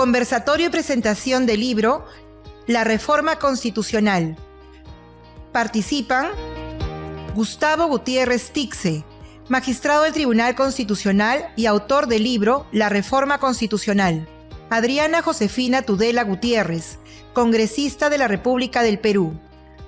Conversatorio y presentación del libro La Reforma Constitucional. Participan Gustavo Gutiérrez Tixe, magistrado del Tribunal Constitucional y autor del libro La Reforma Constitucional. Adriana Josefina Tudela Gutiérrez, congresista de la República del Perú.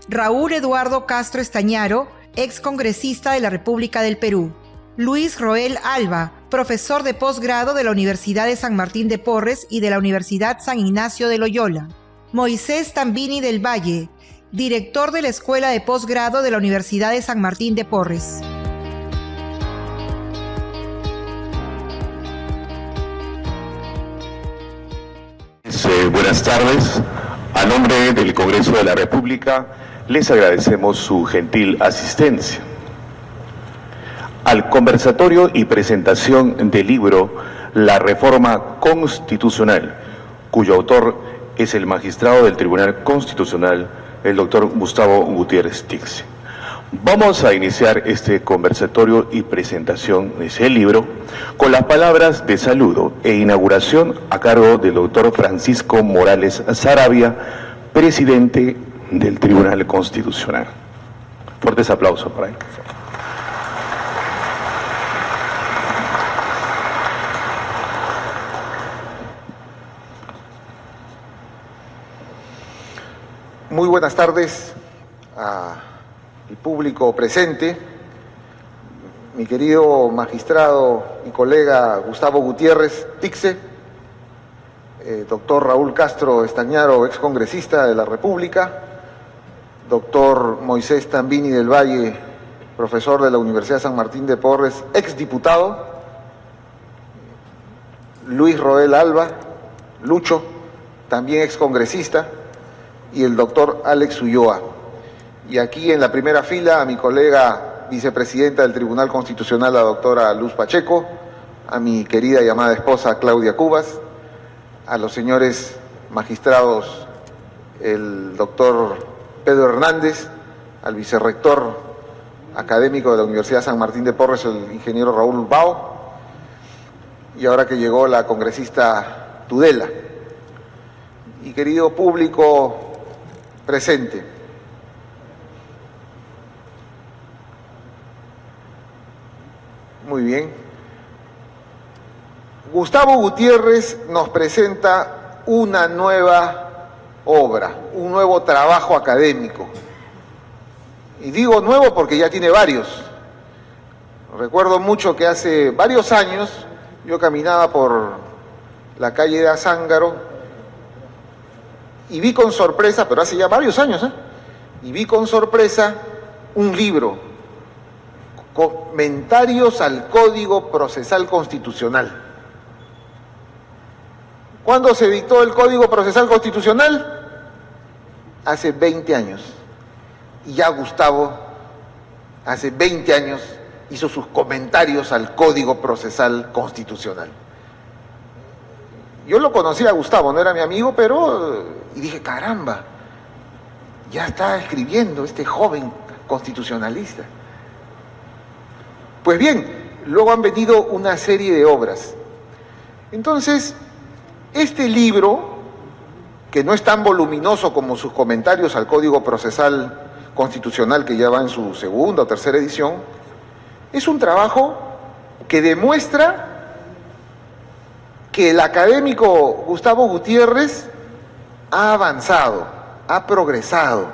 Raúl Eduardo Castro Estañaro, excongresista de la República del Perú. Luis Roel Alba, profesor de posgrado de la Universidad de San Martín de Porres y de la Universidad San Ignacio de Loyola. Moisés Tambini del Valle, director de la Escuela de Posgrado de la Universidad de San Martín de Porres. Buenas tardes. A nombre del Congreso de la República, les agradecemos su gentil asistencia al conversatorio y presentación del libro La Reforma Constitucional, cuyo autor es el magistrado del Tribunal Constitucional, el doctor Gustavo Gutiérrez Tixe. Vamos a iniciar este conversatorio y presentación de ese libro con las palabras de saludo e inauguración a cargo del doctor Francisco Morales Saravia, presidente del Tribunal Constitucional. Fuertes aplausos para él. Muy buenas tardes al público presente, mi querido magistrado y colega Gustavo Gutiérrez Tixe, doctor Raúl Castro Estañaro, excongresista de la República, doctor Moisés Tambini del Valle, profesor de la Universidad San Martín de Porres, exdiputado, Luis Roel Alba, Lucho, también excongresista, y el doctor Alex Ulloa. Y aquí en la primera fila a mi colega vicepresidenta del Tribunal Constitucional, la doctora Luz Pacheco, a mi querida y amada esposa Claudia Cubas, a los señores magistrados, el doctor Pedro Hernández, al vicerrector académico de la Universidad San Martín de Porres, el ingeniero Raúl Bao, y ahora que llegó la congresista Tudela. Y querido público presente, muy bien. Gustavo Gutiérrez nos presenta una nueva obra, un nuevo trabajo académico. Y digo nuevo porque ya tiene varios. Recuerdo mucho que hace varios años yo caminaba por la calle de Azángaro y vi con sorpresa, pero hace ya varios años, y vi con sorpresa un libro, Comentarios al Código Procesal Constitucional. ¿Cuándo se dictó el Código Procesal Constitucional? Hace 20 años. Y ya Gustavo, hace 20 años, hizo sus comentarios al Código Procesal Constitucional. Yo lo conocía a Gustavo, no era mi amigo, pero... Y dije, caramba, ya está escribiendo este joven constitucionalista. Pues bien, luego han venido una serie de obras. Entonces, este libro, que no es tan voluminoso como sus comentarios al Código Procesal Constitucional, que ya va en su segunda o tercera edición, es un trabajo que demuestra que el académico Gustavo Gutiérrez ha avanzado, ha progresado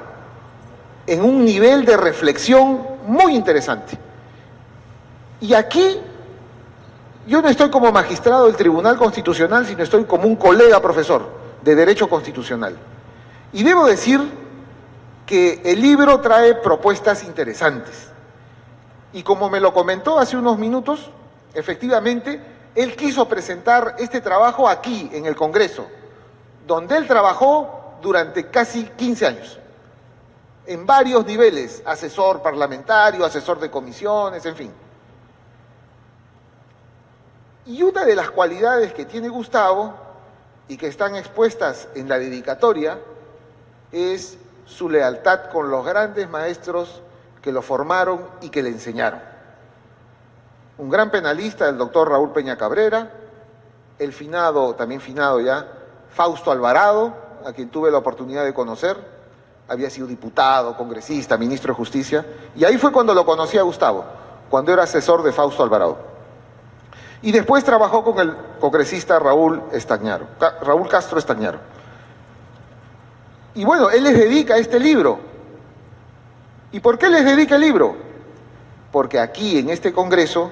en un nivel de reflexión muy interesante. Y aquí yo no estoy como magistrado del Tribunal Constitucional, sino estoy como un colega profesor de Derecho Constitucional. Y debo decir que el libro trae propuestas interesantes. Y como me lo comentó hace unos minutos, efectivamente, él quiso presentar este trabajo aquí, en el Congreso, donde él trabajó durante casi 15 años, en varios niveles, asesor parlamentario, asesor de comisiones, en fin. Y una de las cualidades que tiene Gustavo, y que están expuestas en la dedicatoria, es su lealtad con los grandes maestros que lo formaron y que le enseñaron. Un gran penalista, el doctor Raúl Peña Cabrera, el finado, también finado ya, Fausto Alvarado, a quien tuve la oportunidad de conocer. Había sido diputado, congresista, ministro de Justicia. Y ahí fue cuando lo conocí a Gustavo, cuando era asesor de Fausto Alvarado. Y después trabajó con el congresista Raúl Castro Estañaro. Y bueno, él les dedica este libro. ¿Y por qué les dedica el libro? Porque aquí, en este Congreso,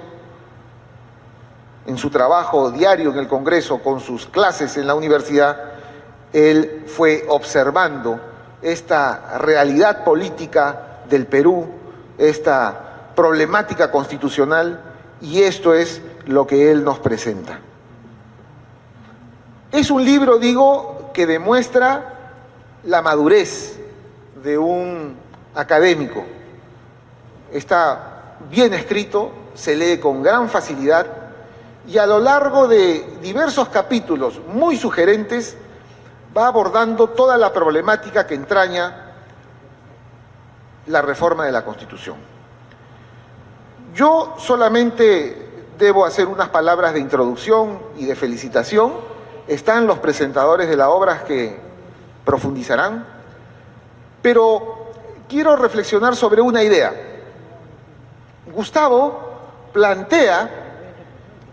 en su trabajo diario en el Congreso, con sus clases en la universidad, él fue observando esta realidad política del Perú, esta problemática constitucional, y esto es lo que él nos presenta. Es un libro, digo, que demuestra la madurez de un académico. Está bien escrito, se lee con gran facilidad, y a lo largo de diversos capítulos muy sugerentes va abordando toda la problemática que entraña la reforma de la Constitución. Yo solamente debo hacer unas palabras de introducción y de felicitación. Están los presentadores de la obra que profundizarán, pero quiero reflexionar sobre una idea. Gustavo plantea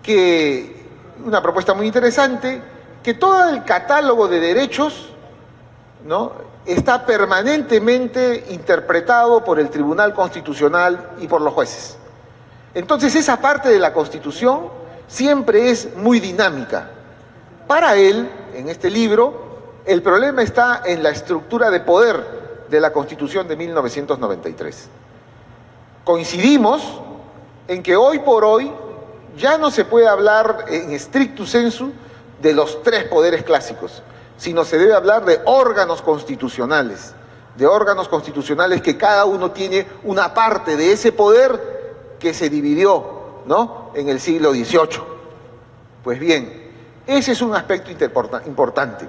que, una propuesta muy interesante, que todo el catálogo de derechos, ¿no?, está permanentemente interpretado por el Tribunal Constitucional y por los jueces. Entonces esa parte de la Constitución siempre es muy dinámica. Para él, en este libro, el problema está en la estructura de poder de la Constitución de 1993. Coincidimos en que hoy por hoy ya no se puede hablar en stricto sensu de los tres poderes clásicos, sino se debe hablar de órganos constitucionales que cada uno tiene una parte de ese poder que se dividió, ¿no?, en el siglo XVIII. Pues bien, ese es un aspecto importante.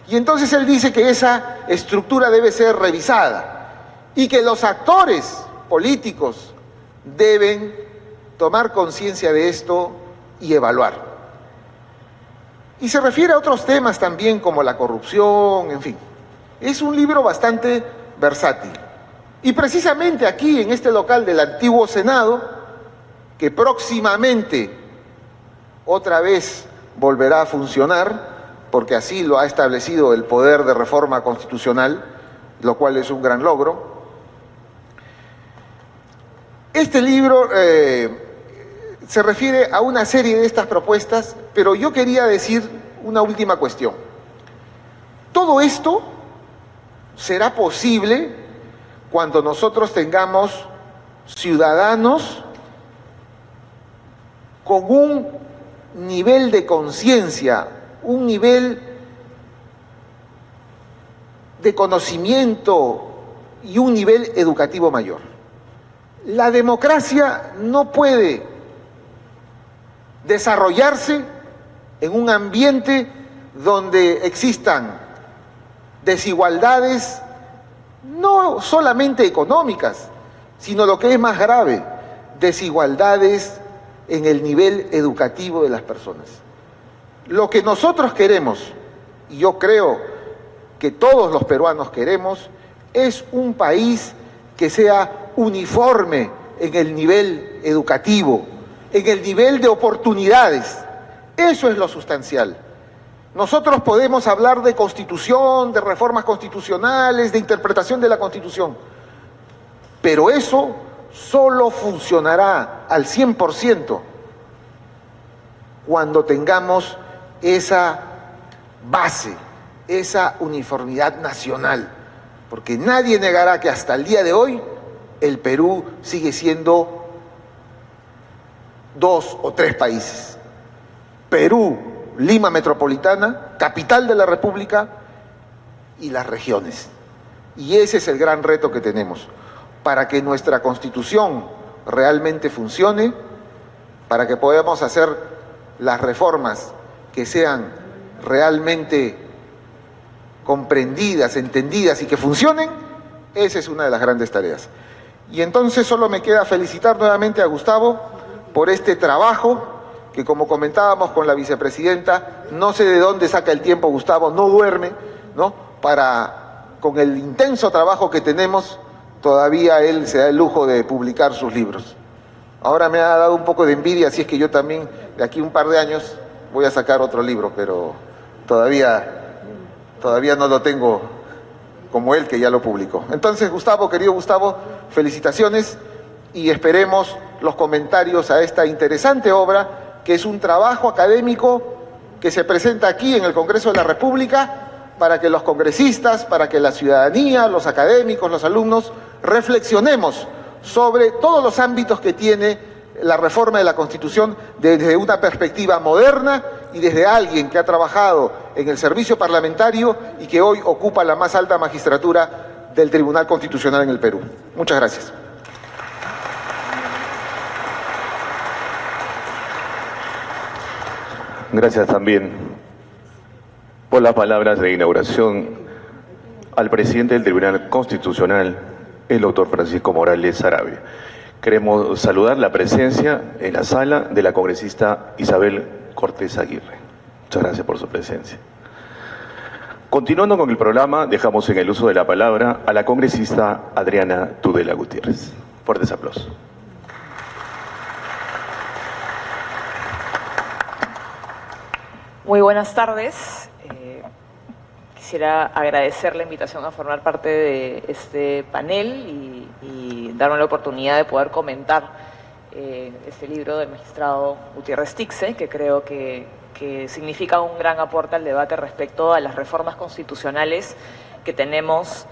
Y entonces él dice que esa estructura debe ser revisada y que los actores políticos deben tomar conciencia de esto y evaluar. Y se refiere a otros temas también como la corrupción, en fin. Es un libro bastante versátil. Y precisamente aquí, en este local del antiguo Senado, que próximamente otra vez volverá a funcionar, porque así lo ha establecido el poder de reforma constitucional, lo cual es un gran logro. Este libro se refiere a una serie de estas propuestas, pero yo quería decir una última cuestión. Todo esto será posible cuando nosotros tengamos ciudadanos con un nivel de conciencia, un nivel de conocimiento y un nivel educativo mayor. La democracia no puede desarrollarse en un ambiente donde existan desigualdades no solamente económicas, sino lo que es más grave, desigualdades en el nivel educativo de las personas. Lo que nosotros queremos, y yo creo que todos los peruanos queremos, es un país que sea uniforme en el nivel educativo, en el nivel de oportunidades. Eso es lo sustancial. Nosotros podemos hablar de constitución, de reformas constitucionales, de interpretación de la Constitución, pero eso solo funcionará al 100% cuando tengamos esa base, esa uniformidad nacional, porque nadie negará que hasta el día de hoy el Perú sigue siendo 2 o 3 países. Perú, Lima metropolitana, capital de la República, y las regiones. Y ese es el gran reto que tenemos, para que nuestra Constitución realmente funcione, para que podamos hacer las reformas que sean realmente comprendidas, entendidas y que funcionen. Esa es una de las grandes tareas. Y entonces solo me queda felicitar nuevamente a Gustavo por este trabajo que, como comentábamos con la vicepresidenta, no sé de dónde saca el tiempo Gustavo, no duerme, ¿no? Con el intenso trabajo que tenemos, todavía él se da el lujo de publicar sus libros. Ahora me ha dado un poco de envidia, así es que yo también, de aquí un par de años, voy a sacar otro libro, pero todavía no lo tengo como él, que ya lo publicó. Entonces, Gustavo, querido Gustavo, felicitaciones y esperemos los comentarios a esta interesante obra, que es un trabajo académico que se presenta aquí en el Congreso de la República para que los congresistas, para que la ciudadanía, los académicos, los alumnos, reflexionemos sobre todos los ámbitos que tiene la reforma de la Constitución desde una perspectiva moderna y desde alguien que ha trabajado en el servicio parlamentario y que hoy ocupa la más alta magistratura del Tribunal Constitucional en el Perú. Muchas gracias. Gracias también por las palabras de inauguración al presidente del Tribunal Constitucional, el doctor Francisco Morales Saravia. Queremos saludar la presencia en la sala de la congresista Isabel Cortés Aguirre. Muchas gracias por su presencia. Continuando con el programa, dejamos en el uso de la palabra a la congresista Adriana Tudela Gutiérrez. Fuertes aplausos. Muy buenas tardes. Quisiera agradecer la invitación a formar parte de este panel y darme la oportunidad de poder comentar este libro del magistrado Gutiérrez Tixe, que creo que significa un gran aporte al debate respecto a las reformas constitucionales que tenemos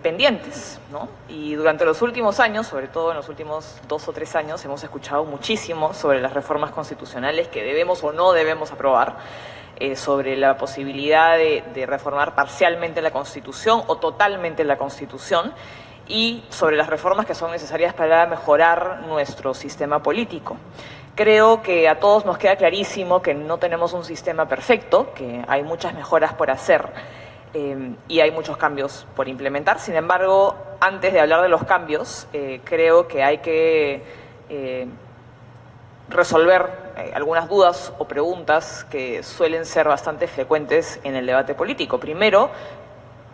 pendientes, ¿no? Y durante los últimos años, sobre todo en los últimos 2 o 3 años, hemos escuchado muchísimo sobre las reformas constitucionales que debemos o no debemos aprobar, sobre la posibilidad de reformar parcialmente la Constitución o totalmente la Constitución, y sobre las reformas que son necesarias para mejorar nuestro sistema político. Creo que a todos nos queda clarísimo que no tenemos un sistema perfecto, que hay muchas mejoras por hacer y hay muchos cambios por implementar. Sin embargo, antes de hablar de los cambios, creo que hay que resolver algunas dudas o preguntas que suelen ser bastante frecuentes en el debate político. Primero,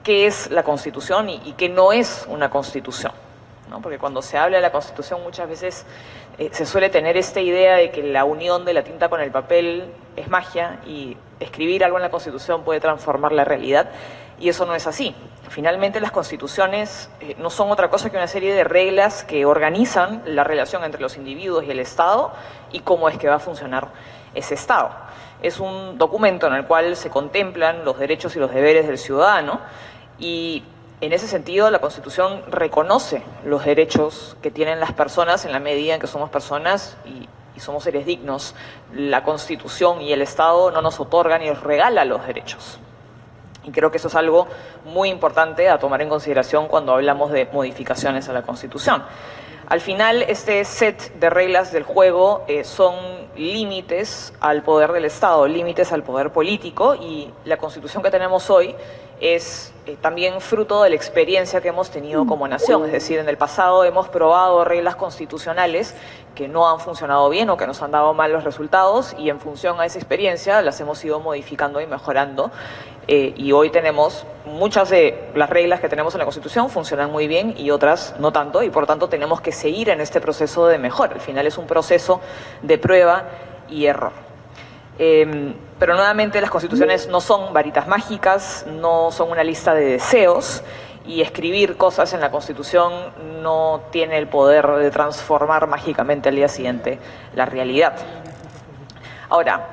¿qué es la Constitución y qué no es una Constitución? ¿No? Porque cuando se habla de la Constitución muchas veces se suele tener esta idea de que la unión de la tinta con el papel es magia y escribir algo en la Constitución puede transformar la realidad, y eso no es así. Finalmente, las constituciones no son otra cosa que una serie de reglas que organizan la relación entre los individuos y el Estado y cómo es que va a funcionar ese Estado. Es un documento en el cual se contemplan los derechos y los deberes del ciudadano, y en ese sentido la Constitución reconoce los derechos que tienen las personas en la medida en que somos personas y somos seres dignos. La Constitución y el Estado no nos otorgan y nos regala los derechos. Y creo que eso es algo muy importante a tomar en consideración cuando hablamos de modificaciones a la Constitución. Al final, este set de reglas del juego son límites al poder del Estado, límites al poder político, y la Constitución que tenemos hoy es también fruto de la experiencia que hemos tenido como nación. Es decir, en el pasado hemos probado reglas constitucionales que no han funcionado bien o que nos han dado malos resultados, y en función a esa experiencia las hemos ido modificando y mejorando. Y hoy tenemos muchas de las reglas que tenemos en la Constitución funcionan muy bien y otras no tanto, y por tanto tenemos que seguir en este proceso de mejora. Al final es un proceso de prueba y error. Pero nuevamente, las constituciones no son varitas mágicas, no son una lista de deseos, y escribir cosas en la Constitución no tiene el poder de transformar mágicamente al día siguiente la realidad. Ahora,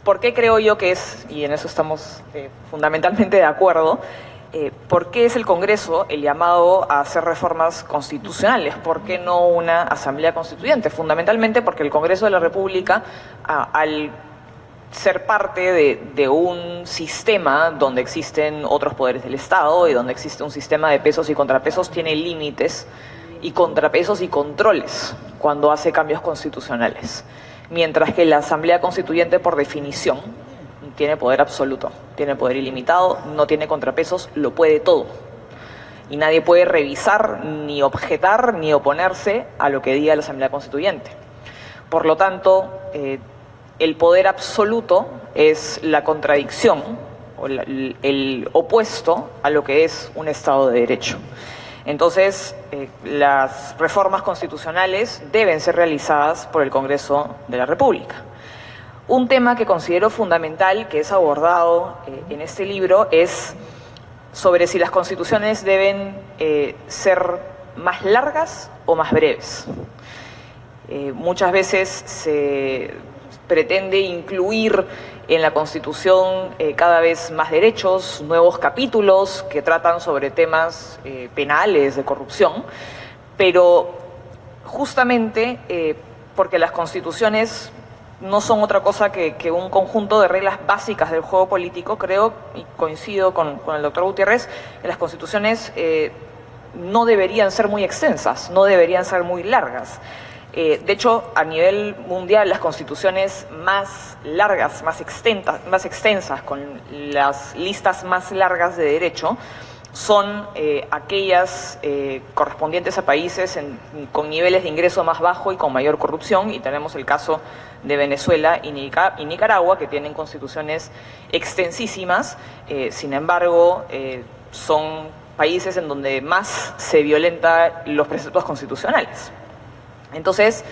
¿por qué creo yo que es, y en eso estamos fundamentalmente de acuerdo, por qué es el Congreso el llamado a hacer reformas constitucionales? ¿Por qué no una asamblea constituyente? Fundamentalmente porque el Congreso de la República, al ser parte de un sistema donde existen otros poderes del Estado y donde existe un sistema de pesos y contrapesos, tiene límites y contrapesos y controles cuando hace cambios constitucionales. Mientras que la Asamblea Constituyente, por definición, tiene poder absoluto, tiene poder ilimitado, no tiene contrapesos, lo puede todo. Y nadie puede revisar, ni objetar, ni oponerse a lo que diga la Asamblea Constituyente. Por lo tanto, el poder absoluto es la contradicción o el opuesto a lo que es un Estado de Derecho. Entonces, las reformas constitucionales deben ser realizadas por el Congreso de la República. Un tema que considero fundamental, que es abordado en este libro, es sobre si las constituciones deben ser más largas o más breves. Muchas veces se pretende incluir en la Constitución cada vez más derechos, nuevos capítulos que tratan sobre temas penales, de corrupción, pero justamente porque las constituciones no son otra cosa que un conjunto de reglas básicas del juego político, creo, y coincido con el doctor Gutiérrez, que las constituciones no deberían ser muy extensas, no deberían ser muy largas. De hecho, a nivel mundial, las constituciones más largas, más extensas, con las listas más largas de derecho, son aquellas correspondientes a países con niveles de ingreso más bajo y con mayor corrupción, y tenemos el caso de Venezuela y Nicaragua, que tienen constituciones extensísimas, sin embargo, son países en donde más se violentan los preceptos constitucionales. Entonces,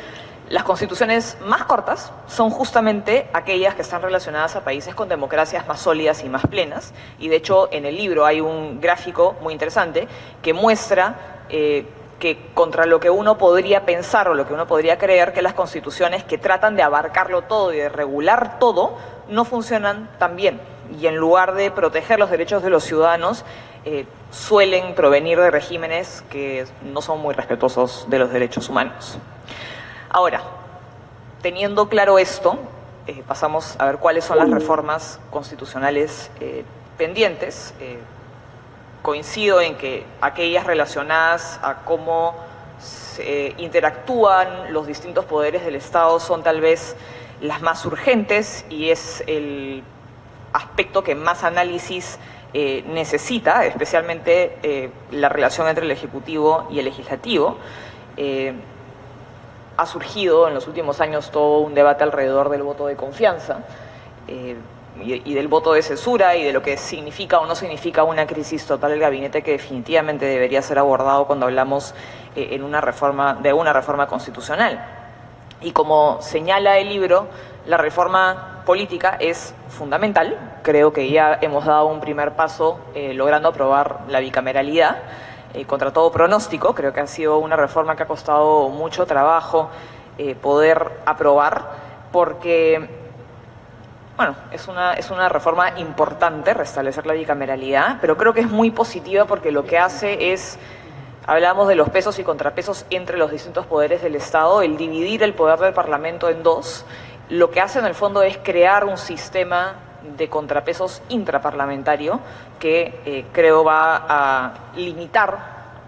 las constituciones más cortas son justamente aquellas que están relacionadas a países con democracias más sólidas y más plenas. Y de hecho, en el libro hay un gráfico muy interesante que muestra que contra lo que uno podría pensar o lo que uno podría creer, que las constituciones que tratan de abarcarlo todo y de regular todo no funcionan tan bien. Y en lugar de proteger los derechos de los ciudadanos, suelen provenir de regímenes que no son muy respetuosos de los derechos humanos. Ahora, teniendo claro esto, pasamos a ver cuáles son las reformas constitucionales pendientes. Coincido en que aquellas relacionadas a cómo interactúan los distintos poderes del Estado son tal vez las más urgentes y es el aspecto que más análisis necesita, especialmente la relación entre el Ejecutivo y el Legislativo. Ha surgido en los últimos años todo un debate alrededor del voto de confianza y del voto de censura y de lo que significa o no significa una crisis total del gabinete, que definitivamente debería ser abordado cuando hablamos de una reforma constitucional. Y como señala el libro, la reforma política es fundamental. Creo que ya hemos dado un primer paso logrando aprobar la bicameralidad. Contra todo pronóstico, creo que ha sido una reforma que ha costado mucho trabajo poder aprobar, porque, bueno, es una reforma importante restablecer la bicameralidad, pero creo que es muy positiva porque lo que hace es, hablamos de los pesos y contrapesos entre los distintos poderes del Estado, el dividir el poder del Parlamento en dos, lo que hace en el fondo es crear un sistema de contrapesos intraparlamentario que creo va a limitar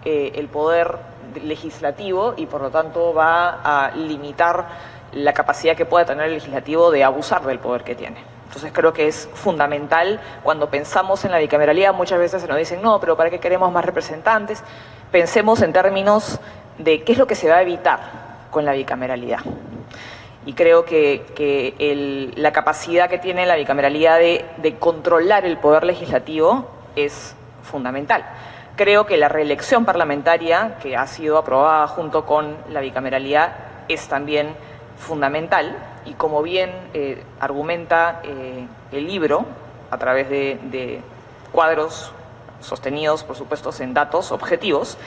el poder legislativo y por lo tanto va a limitar la capacidad que pueda tener el legislativo de abusar del poder que tiene. Entonces creo que es fundamental. Cuando pensamos en la bicameralidad, muchas veces se nos dicen, no, pero ¿para qué queremos más representantes? Pensemos en términos de qué es lo que se va a evitar con la bicameralidad. Y creo que la capacidad que tiene la bicameralidad de controlar el poder legislativo es fundamental. Creo que la reelección parlamentaria, que ha sido aprobada junto con la bicameralidad, es también fundamental. Y como bien argumenta el libro, a través de cuadros sostenidos, por supuesto, en datos objetivos,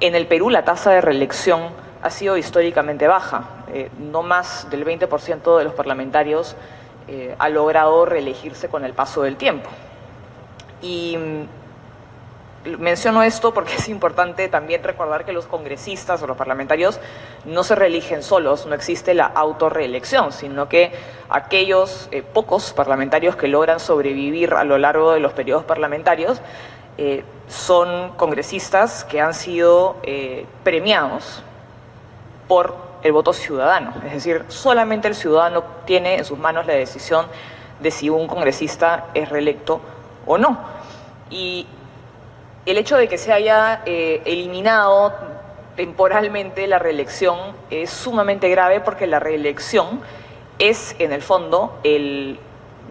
en el Perú la tasa de reelección ha sido históricamente baja. No más del 20% de los parlamentarios ha logrado reelegirse con el paso del tiempo. Y menciono esto porque es importante también recordar que los congresistas o los parlamentarios no se reeligen solos, no existe la autorreelección, sino que aquellos pocos parlamentarios que logran sobrevivir a lo largo de los periodos parlamentarios son congresistas que han sido premiados por el voto ciudadano. Es decir, solamente el ciudadano tiene en sus manos la decisión de si un congresista es reelecto o no. Y el hecho de que se haya eliminado temporalmente la reelección es sumamente grave, porque la reelección es, en el fondo,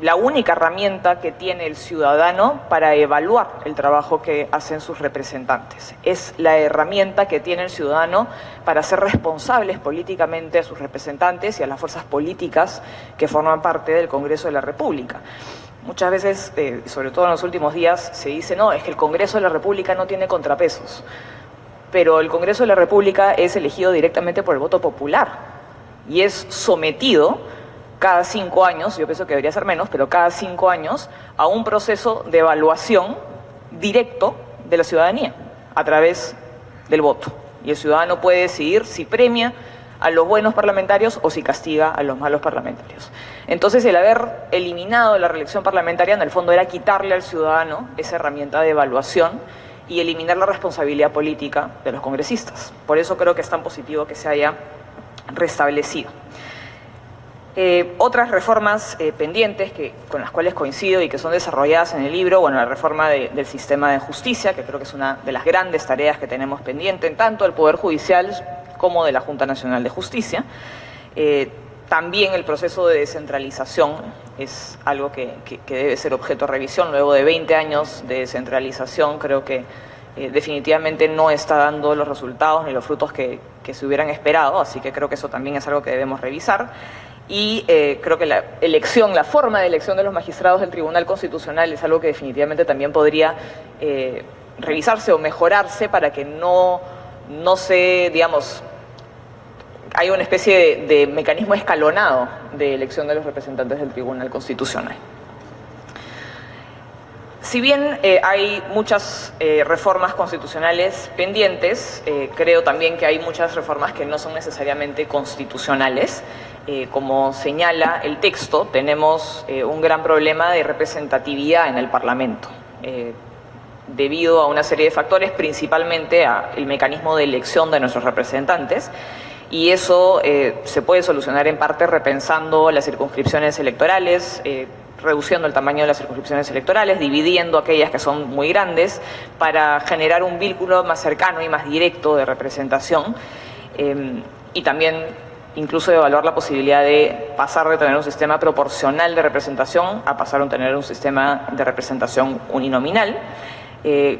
la única herramienta que tiene el ciudadano para evaluar el trabajo que hacen sus representantes. Es la herramienta que tiene el ciudadano para ser responsables políticamente a sus representantes y a las fuerzas políticas que forman parte del Congreso de la República. Muchas veces, sobre todo en los últimos días, se dice, no, es que el Congreso de la República no tiene contrapesos. Pero el Congreso de la República es elegido directamente por el voto popular y es sometido cada 5 años, yo pienso que debería ser menos, pero cada 5 años, a un proceso de evaluación directo de la ciudadanía a través del voto. Y el ciudadano puede decidir si premia a los buenos parlamentarios o si castiga a los malos parlamentarios. Entonces, el haber eliminado la reelección parlamentaria, en el fondo, era quitarle al ciudadano esa herramienta de evaluación y eliminar la responsabilidad política de los congresistas. Por eso creo que es tan positivo que se haya restablecido. Otras reformas pendientes con las cuales coincido y que son desarrolladas en el libro, bueno, la reforma del sistema de justicia, que creo que es una de las grandes tareas que tenemos pendiente, tanto del Poder Judicial como de la Junta Nacional de Justicia. También el proceso de descentralización es algo que debe ser objeto de revisión. Luego de 20 años de descentralización, creo que definitivamente no está dando los resultados ni los frutos que se hubieran esperado, así que creo que eso también es algo que debemos revisar. Y creo que la forma de elección de los magistrados del Tribunal Constitucional es algo que definitivamente también podría revisarse o mejorarse para que no se, digamos, hay una especie de mecanismo escalonado de elección de los representantes del Tribunal Constitucional. Si bien hay muchas reformas constitucionales pendientes, creo también que hay muchas reformas que no son necesariamente constitucionales. Como señala el texto, tenemos un gran problema de representatividad en el Parlamento, debido a una serie de factores, principalmente al mecanismo de elección de nuestros representantes, y eso se puede solucionar en parte repensando las circunscripciones electorales, reduciendo el tamaño de las circunscripciones electorales, dividiendo aquellas que son muy grandes para generar un vínculo más cercano y más directo de representación, y también incluso evaluar la posibilidad de pasar de tener un sistema proporcional de representación a pasar a tener un sistema de representación uninominal.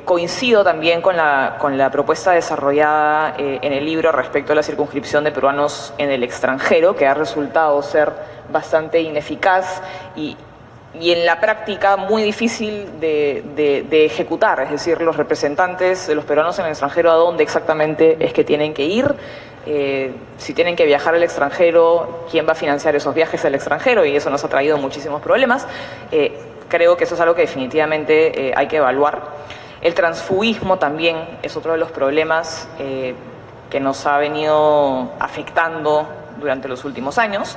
Coincido también con la propuesta desarrollada en el libro respecto a la circunscripción de peruanos en el extranjero, que ha resultado ser bastante ineficaz y en la práctica muy difícil de ejecutar. Es decir, los representantes de los peruanos en el extranjero, ¿a dónde exactamente es que tienen que ir? Si tienen que viajar al extranjero, ¿quién va a financiar esos viajes al extranjero? Y eso nos ha traído muchísimos problemas. Creo que eso es algo que definitivamente hay que evaluar. El transfugismo también es otro de los problemas que nos ha venido afectando durante los últimos años.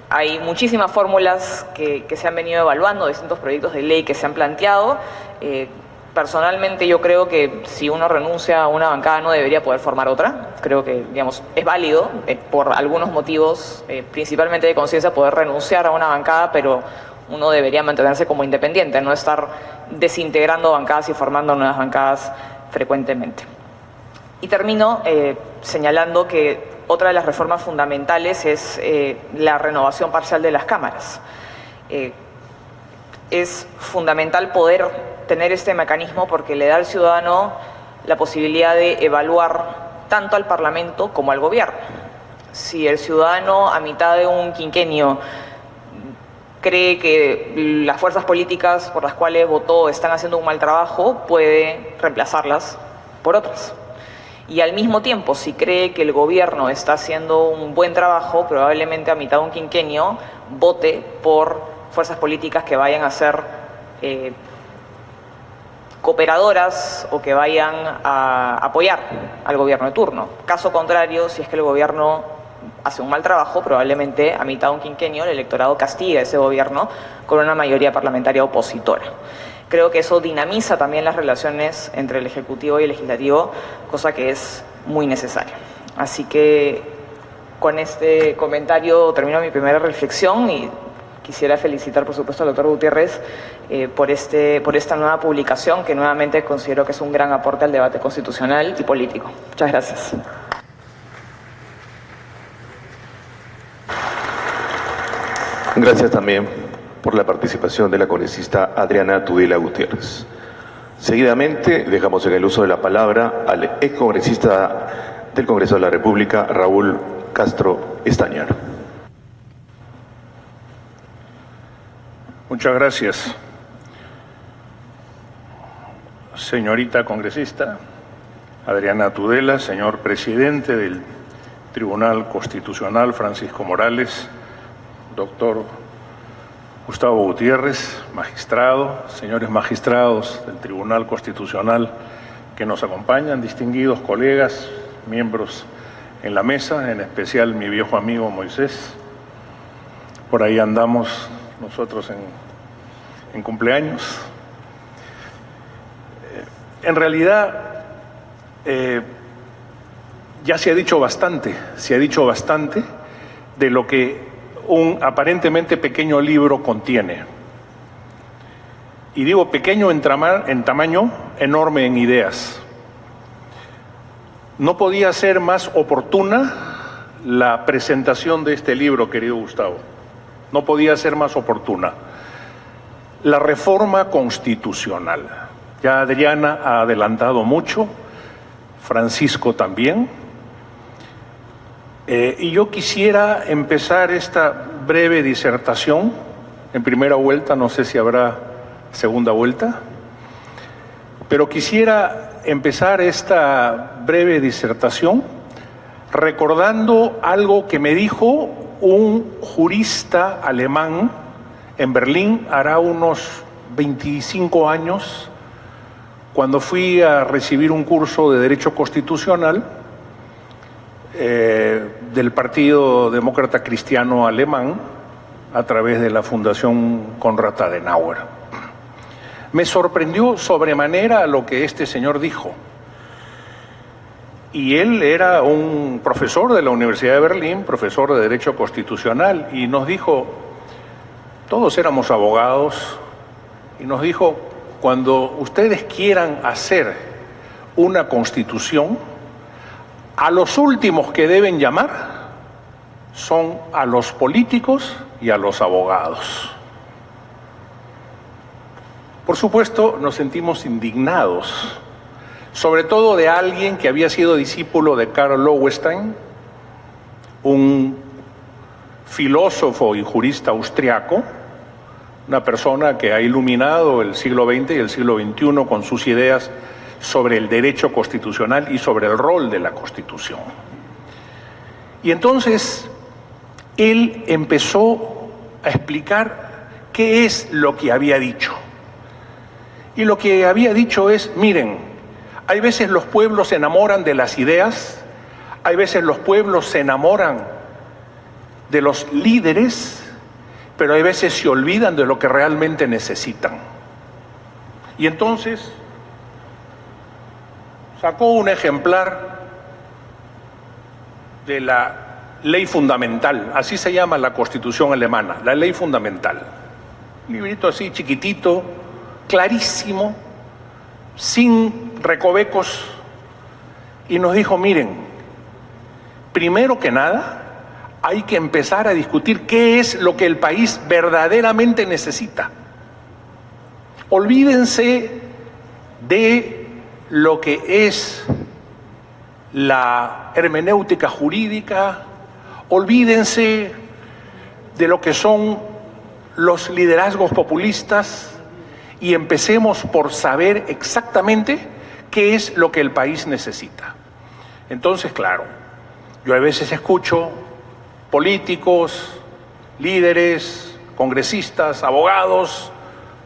Hay muchísimas fórmulas que se han venido evaluando, distintos proyectos de ley que se han planteado. Personalmente yo creo que si uno renuncia a una bancada no debería poder formar otra. Creo que, digamos, es válido por algunos motivos, principalmente de conciencia, poder renunciar a una bancada, pero uno debería mantenerse como independiente, no estar desintegrando bancadas y formando nuevas bancadas frecuentemente. Y termino señalando que otra de las reformas fundamentales es la renovación parcial de las cámaras. Es fundamental poder tener este mecanismo porque le da al ciudadano la posibilidad de evaluar tanto al Parlamento como al gobierno. Si el ciudadano a mitad de un quinquenio cree que las fuerzas políticas por las cuales votó están haciendo un mal trabajo, puede reemplazarlas por otras. Y al mismo tiempo, si cree que el gobierno está haciendo un buen trabajo, probablemente a mitad de un quinquenio vote por fuerzas políticas que vayan a ser cooperadoras o que vayan a apoyar al gobierno de turno. Caso contrario, si es que el gobierno hace un mal trabajo, probablemente a mitad de un quinquenio el electorado castiga a ese gobierno con una mayoría parlamentaria opositora. Creo que eso dinamiza también las relaciones entre el Ejecutivo y el Legislativo, cosa que es muy necesaria. Así que con este comentario termino mi primera reflexión y quisiera felicitar, por supuesto, al doctor Gutiérrez por esta nueva publicación, que nuevamente considero que es un gran aporte al debate constitucional y político. Muchas gracias. Gracias también por la participación de la congresista Adriana Tudela Gutiérrez. Seguidamente, dejamos en el uso de la palabra al excongresista del Congreso de la República, Raúl Castro Estañaro. Muchas gracias. Señorita congresista Adriana Tudela, señor presidente del Tribunal Constitucional Francisco Morales, doctor Gustavo Gutiérrez, magistrado, señores magistrados del Tribunal Constitucional que nos acompañan, distinguidos colegas, miembros en la mesa, en especial mi viejo amigo Moisés. Por ahí andamos nosotros en cumpleaños. En realidad, ya se ha dicho bastante de lo que un aparentemente pequeño libro contiene. Y digo pequeño en tamaño, enorme en ideas. No podía ser más oportuna la presentación de este libro, querido Gustavo. No podía ser más oportuna. La reforma constitucional. Ya Adriana ha adelantado mucho, Francisco también. Y yo quisiera empezar esta breve disertación en primera vuelta, no sé si habrá segunda vuelta, pero quisiera empezar esta breve disertación recordando algo que me dijo un jurista alemán en Berlín hará unos 25 años, cuando fui a recibir un curso de Derecho Constitucional del Partido Demócrata Cristiano Alemán a través de la Fundación Konrad Adenauer. Me sorprendió sobremanera lo que este señor dijo. Y él era un profesor de la Universidad de Berlín, profesor de Derecho Constitucional, y nos dijo, todos éramos abogados, y nos dijo, cuando ustedes quieran hacer una constitución, a los últimos que deben llamar son a los políticos y a los abogados. Por supuesto, nos sentimos indignados, sobre todo de alguien que había sido discípulo de Karl Lowenstein, un filósofo y jurista austriaco, una persona que ha iluminado el siglo XX y el siglo XXI con sus ideas sobre el derecho constitucional y sobre el rol de la Constitución. Y entonces él empezó a explicar qué es lo que había dicho. Y lo que había dicho es, miren, hay veces los pueblos se enamoran de las ideas, hay veces los pueblos se enamoran de los líderes, pero hay veces se olvidan de lo que realmente necesitan. Y entonces sacó un ejemplar de la ley fundamental, así se llama la Constitución alemana, la ley fundamental. Un librito así chiquitito, clarísimo, sin recovecos, y nos dijo, miren, primero que nada, hay que empezar a discutir qué es lo que el país verdaderamente necesita. Olvídense de lo que es la hermenéutica jurídica, olvídense de lo que son los liderazgos populistas y empecemos por saber exactamente qué es lo que el país necesita. Entonces, claro, yo a veces escucho políticos, líderes, congresistas, abogados.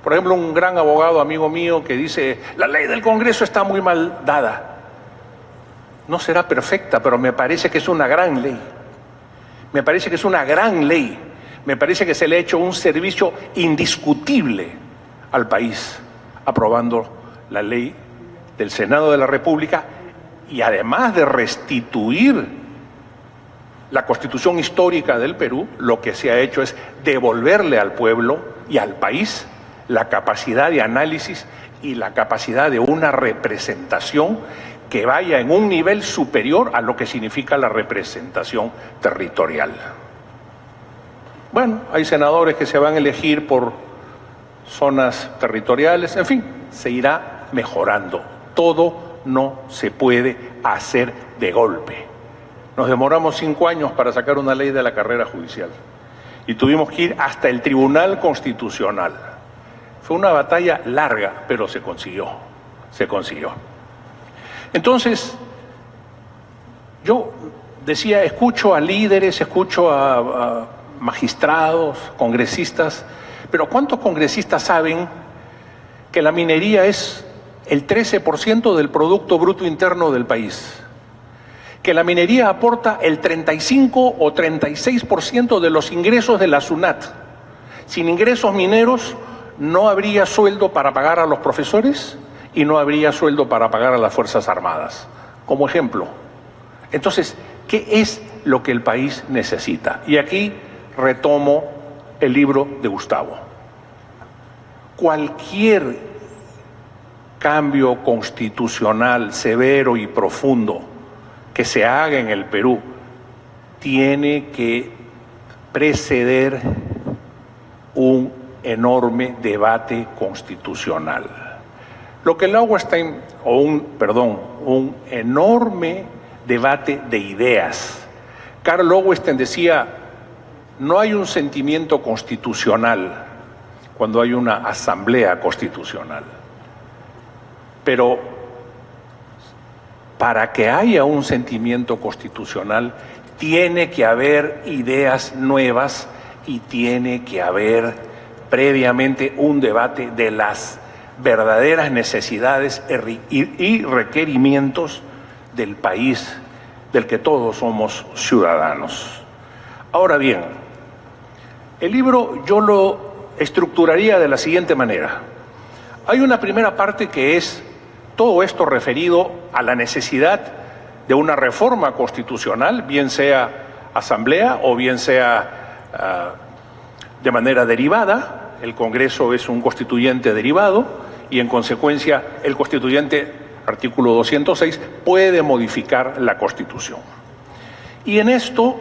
Por ejemplo, un gran abogado amigo mío que dice, la ley del Congreso está muy mal dada. No será perfecta, pero me parece que es una gran ley. Me parece que es una gran ley. Me parece que se le ha hecho un servicio indiscutible al país, aprobando la ley del Senado de la República y además de restituir la Constitución histórica del Perú, lo que se ha hecho es devolverle al pueblo y al país la capacidad de análisis y la capacidad de una representación que vaya en un nivel superior a lo que significa la representación territorial. Bueno, hay senadores que se van a elegir por zonas territoriales, en fin, se irá mejorando. Todo no se puede hacer de golpe. Nos demoramos 5 años para sacar una ley de la carrera judicial y tuvimos que ir hasta el Tribunal Constitucional. Fue una batalla larga, pero se consiguió, se consiguió. Entonces, yo decía, escucho a líderes, escucho a magistrados, congresistas, pero ¿cuántos congresistas saben que la minería es el 13% del Producto Bruto Interno del país? Que la minería aporta el 35 o 36% de los ingresos de la SUNAT. Sin ingresos mineros no habría sueldo para pagar a los profesores y no habría sueldo para pagar a las Fuerzas Armadas, como ejemplo. Entonces, ¿qué es lo que el país necesita? Y aquí retomo el libro de Gustavo. Cualquier cambio constitucional severo y profundo que se haga en el Perú tiene que preceder un enorme debate constitucional. Lo que Lowenstein, un enorme debate de ideas. Karl Lowenstein decía, no hay un sentimiento constitucional cuando hay una asamblea constitucional. Pero para que haya un sentimiento constitucional, tiene que haber ideas nuevas y tiene que haber previamente un debate de las verdaderas necesidades y requerimientos del país del que todos somos ciudadanos. Ahora bien, el libro yo lo estructuraría de la siguiente manera. Hay una primera parte que es todo esto referido a la necesidad de una reforma constitucional, bien sea asamblea o bien sea de manera derivada. El Congreso es un constituyente derivado y en consecuencia el constituyente, artículo 206, puede modificar la Constitución. Y en esto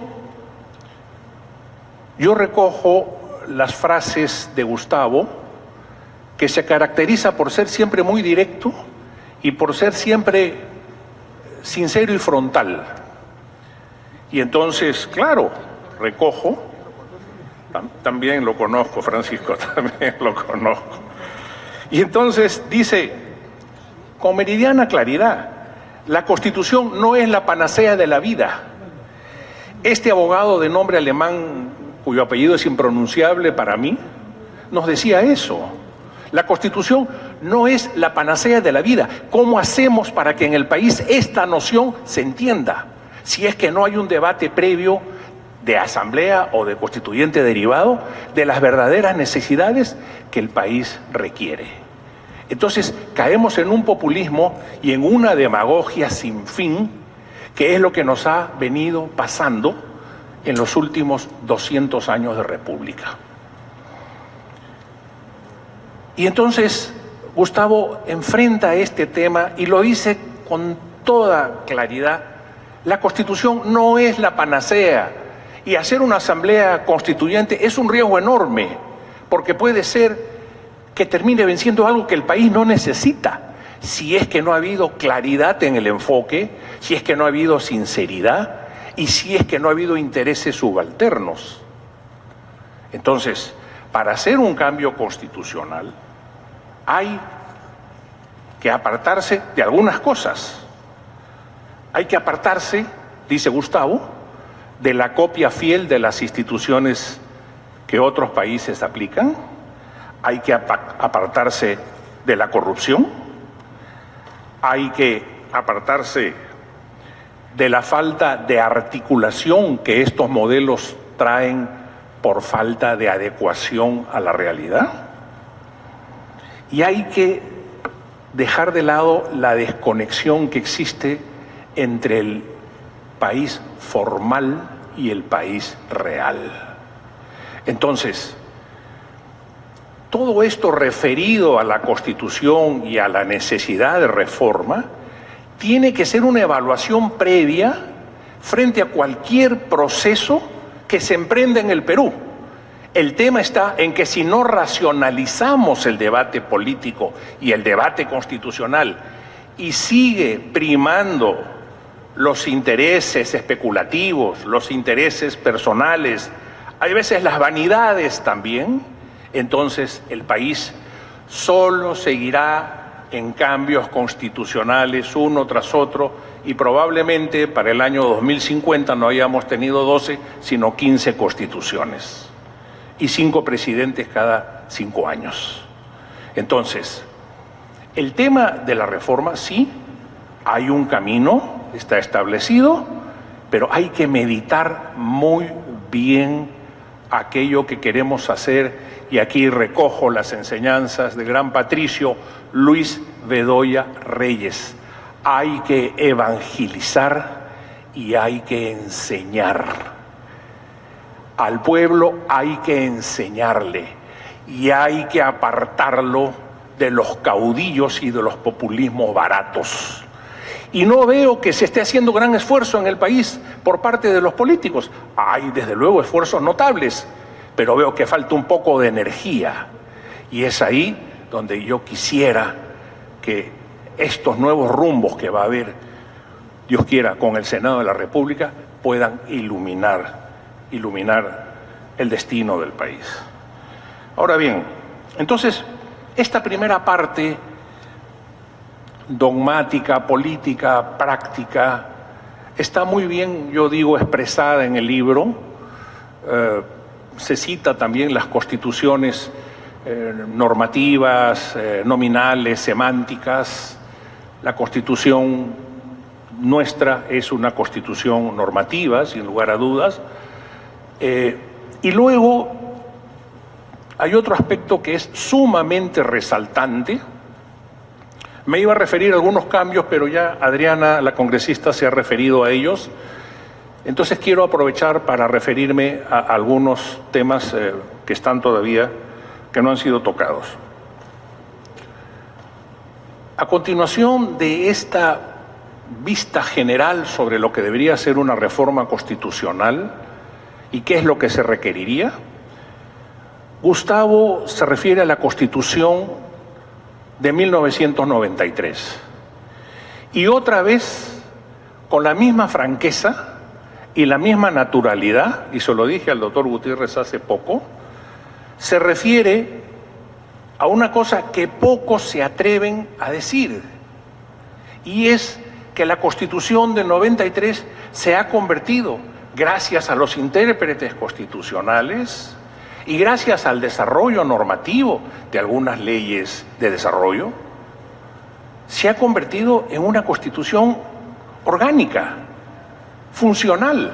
yo recojo las frases de Gustavo, que se caracteriza por ser siempre muy directo y por ser siempre sincero y frontal. Y entonces, claro, recojo, también lo conozco, Francisco, también lo conozco. Y entonces dice, con meridiana claridad, la Constitución no es la panacea de la vida. Este abogado de nombre alemán, cuyo apellido es impronunciable para mí, nos decía eso. La Constitución no es la panacea de la vida. ¿Cómo hacemos para que en el país esta noción se entienda? Si es que no hay un debate previo de asamblea o de constituyente derivado de las verdaderas necesidades que el país requiere. Entonces caemos en un populismo y en una demagogia sin fin, que es lo que nos ha venido pasando en los últimos 200 años de república. Y entonces Gustavo enfrenta este tema y lo dice con toda claridad. La Constitución no es la panacea y hacer una asamblea constituyente es un riesgo enorme, porque puede ser que termine venciendo algo que el país no necesita, si es que no ha habido claridad en el enfoque, si es que no ha habido sinceridad y si es que no ha habido intereses subalternos. Entonces, para hacer un cambio constitucional, hay que apartarse de algunas cosas. Hay que apartarse, dice Gustavo, de la copia fiel de las instituciones que otros países aplican. Hay que apartarse de la corrupción. Hay que apartarse de la falta de articulación que estos modelos traen por falta de adecuación a la realidad. Y hay que dejar de lado la desconexión que existe entre el país formal y el país real. Entonces, todo esto referido a la Constitución y a la necesidad de reforma tiene que ser una evaluación previa frente a cualquier proceso que se emprenda en el Perú. El tema está en que si no racionalizamos el debate político y el debate constitucional y sigue primando los intereses especulativos, los intereses personales, hay veces las vanidades también, entonces el país solo seguirá en cambios constitucionales uno tras otro y probablemente para el año 2050 no hayamos tenido 12, sino 15 constituciones y 5 presidentes cada 5 años. Entonces, el tema de la reforma, sí, hay un camino, está establecido, pero hay que meditar muy bien aquello que queremos hacer, y aquí recojo las enseñanzas del gran patricio Luis Bedoya Reyes. Hay que evangelizar y hay que enseñar. Al pueblo hay que enseñarle y hay que apartarlo de los caudillos y de los populismos baratos. Y no veo que se esté haciendo gran esfuerzo en el país por parte de los políticos. Hay desde luego esfuerzos notables, pero veo que falta un poco de energía. Y es ahí donde yo quisiera que estos nuevos rumbos que va a haber, Dios quiera, con el Senado de la República, puedan iluminar el destino del país. Ahora bien, entonces, esta primera parte dogmática, política, práctica, está muy bien, yo digo, expresada en el libro. Se cita también las constituciones normativas, nominales, semánticas. La Constitución nuestra es una constitución normativa, sin lugar a dudas. Y luego hay otro aspecto que es sumamente resaltante. Me iba a referir a algunos cambios, pero ya Adriana, la congresista, se ha referido a ellos. Entonces quiero aprovechar para referirme a algunos temas que están todavía, que no han sido tocados. A continuación de esta vista general sobre lo que debería ser una reforma constitucional y qué es lo que se requeriría, Gustavo se refiere a la Constitución de 1993. Y otra vez, con la misma franqueza y la misma naturalidad, y se lo dije al doctor Gutiérrez hace poco, se refiere a una cosa que pocos se atreven a decir, y es que la Constitución del 93 se ha convertido, gracias a los intérpretes constitucionales y gracias al desarrollo normativo de algunas leyes de desarrollo, se ha convertido en una Constitución orgánica, funcional.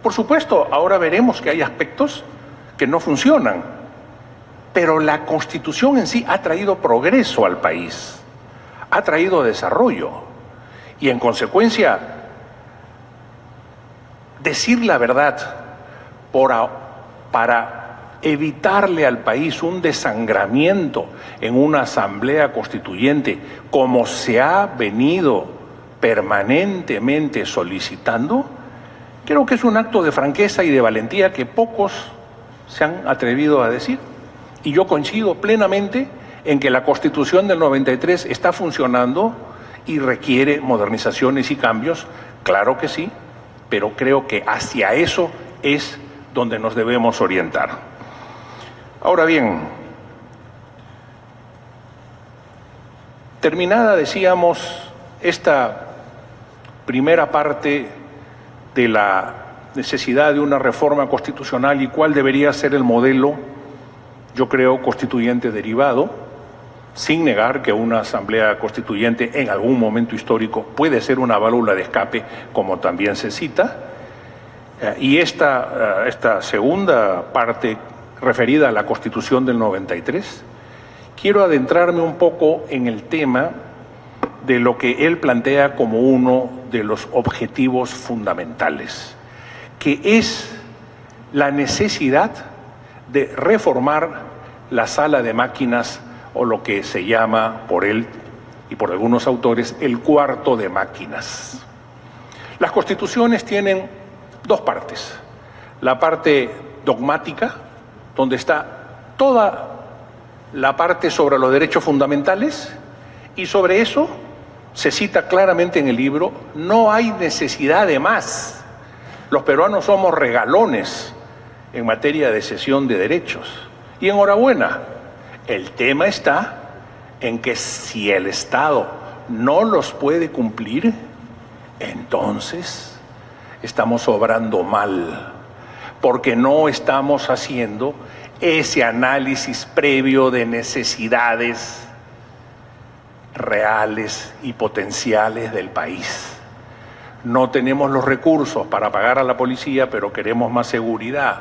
Por supuesto, ahora veremos que hay aspectos que no funcionan, pero la Constitución en sí ha traído progreso al país, ha traído desarrollo, y en consecuencia, decir la verdad para evitarle al país un desangramiento en una asamblea constituyente, como se ha venido permanentemente solicitando, creo que es un acto de franqueza y de valentía que pocos se han atrevido a decir. Y yo coincido plenamente en que la Constitución del 93 está funcionando y requiere modernizaciones y cambios, claro que sí, pero creo que hacia eso es donde nos debemos orientar. Ahora bien, terminada, decíamos, esta primera parte de la necesidad de una reforma constitucional y cuál debería ser el modelo, yo creo, constituyente derivado, sin negar que una asamblea constituyente en algún momento histórico puede ser una válvula de escape, como también se cita. Y esta segunda parte referida a la Constitución del 93, quiero adentrarme un poco en el tema de lo que él plantea como uno de los objetivos fundamentales, que es la necesidad de reformar la sala de máquinas, o lo que se llama por él y por algunos autores el cuarto de máquinas. Las constituciones tienen dos partes: la parte dogmática, donde está toda la parte sobre los derechos fundamentales, y sobre eso se cita claramente en el libro: no hay necesidad de más. Los peruanos somos regalones en materia de cesión de derechos. Y enhorabuena, el tema está en que si el Estado no los puede cumplir, entonces estamos obrando mal, porque no estamos haciendo ese análisis previo de necesidades reales y potenciales del país. No tenemos los recursos para pagar a la policía, pero queremos más seguridad.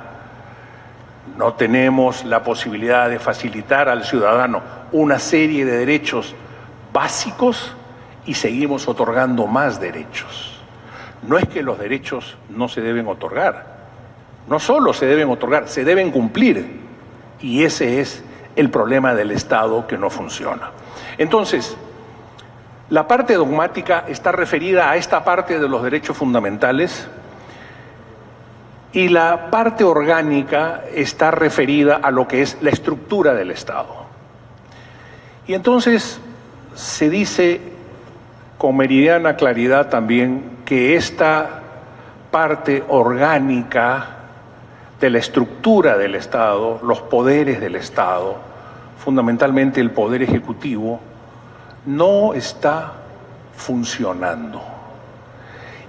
No tenemos la posibilidad de facilitar al ciudadano una serie de derechos básicos y seguimos otorgando más derechos. No es que los derechos no se deben otorgar, no solo se deben otorgar, se deben cumplir. Y ese es el problema del Estado, que no funciona. Entonces, la parte dogmática está referida a esta parte de los derechos fundamentales, y la parte orgánica está referida a lo que es la estructura del Estado. Y entonces se dice con meridiana claridad también que esta parte orgánica de la estructura del Estado, los poderes del Estado, fundamentalmente el poder ejecutivo, no está funcionando.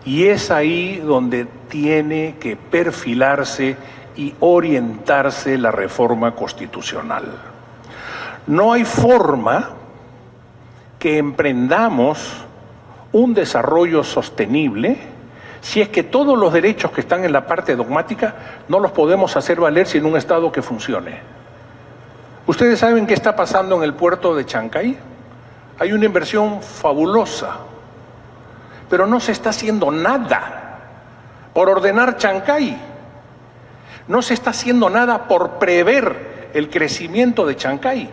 Y es ahí donde tiene que perfilarse y orientarse la reforma constitucional. No hay forma que emprendamos un desarrollo sostenible si es que todos los derechos que están en la parte dogmática no los podemos hacer valer sin un Estado que funcione. ¿Ustedes saben qué está pasando en el puerto de Chancay? Hay una inversión fabulosa, pero no se está haciendo nada por ordenar Chancay. No se está haciendo nada por prever el crecimiento de Chancay.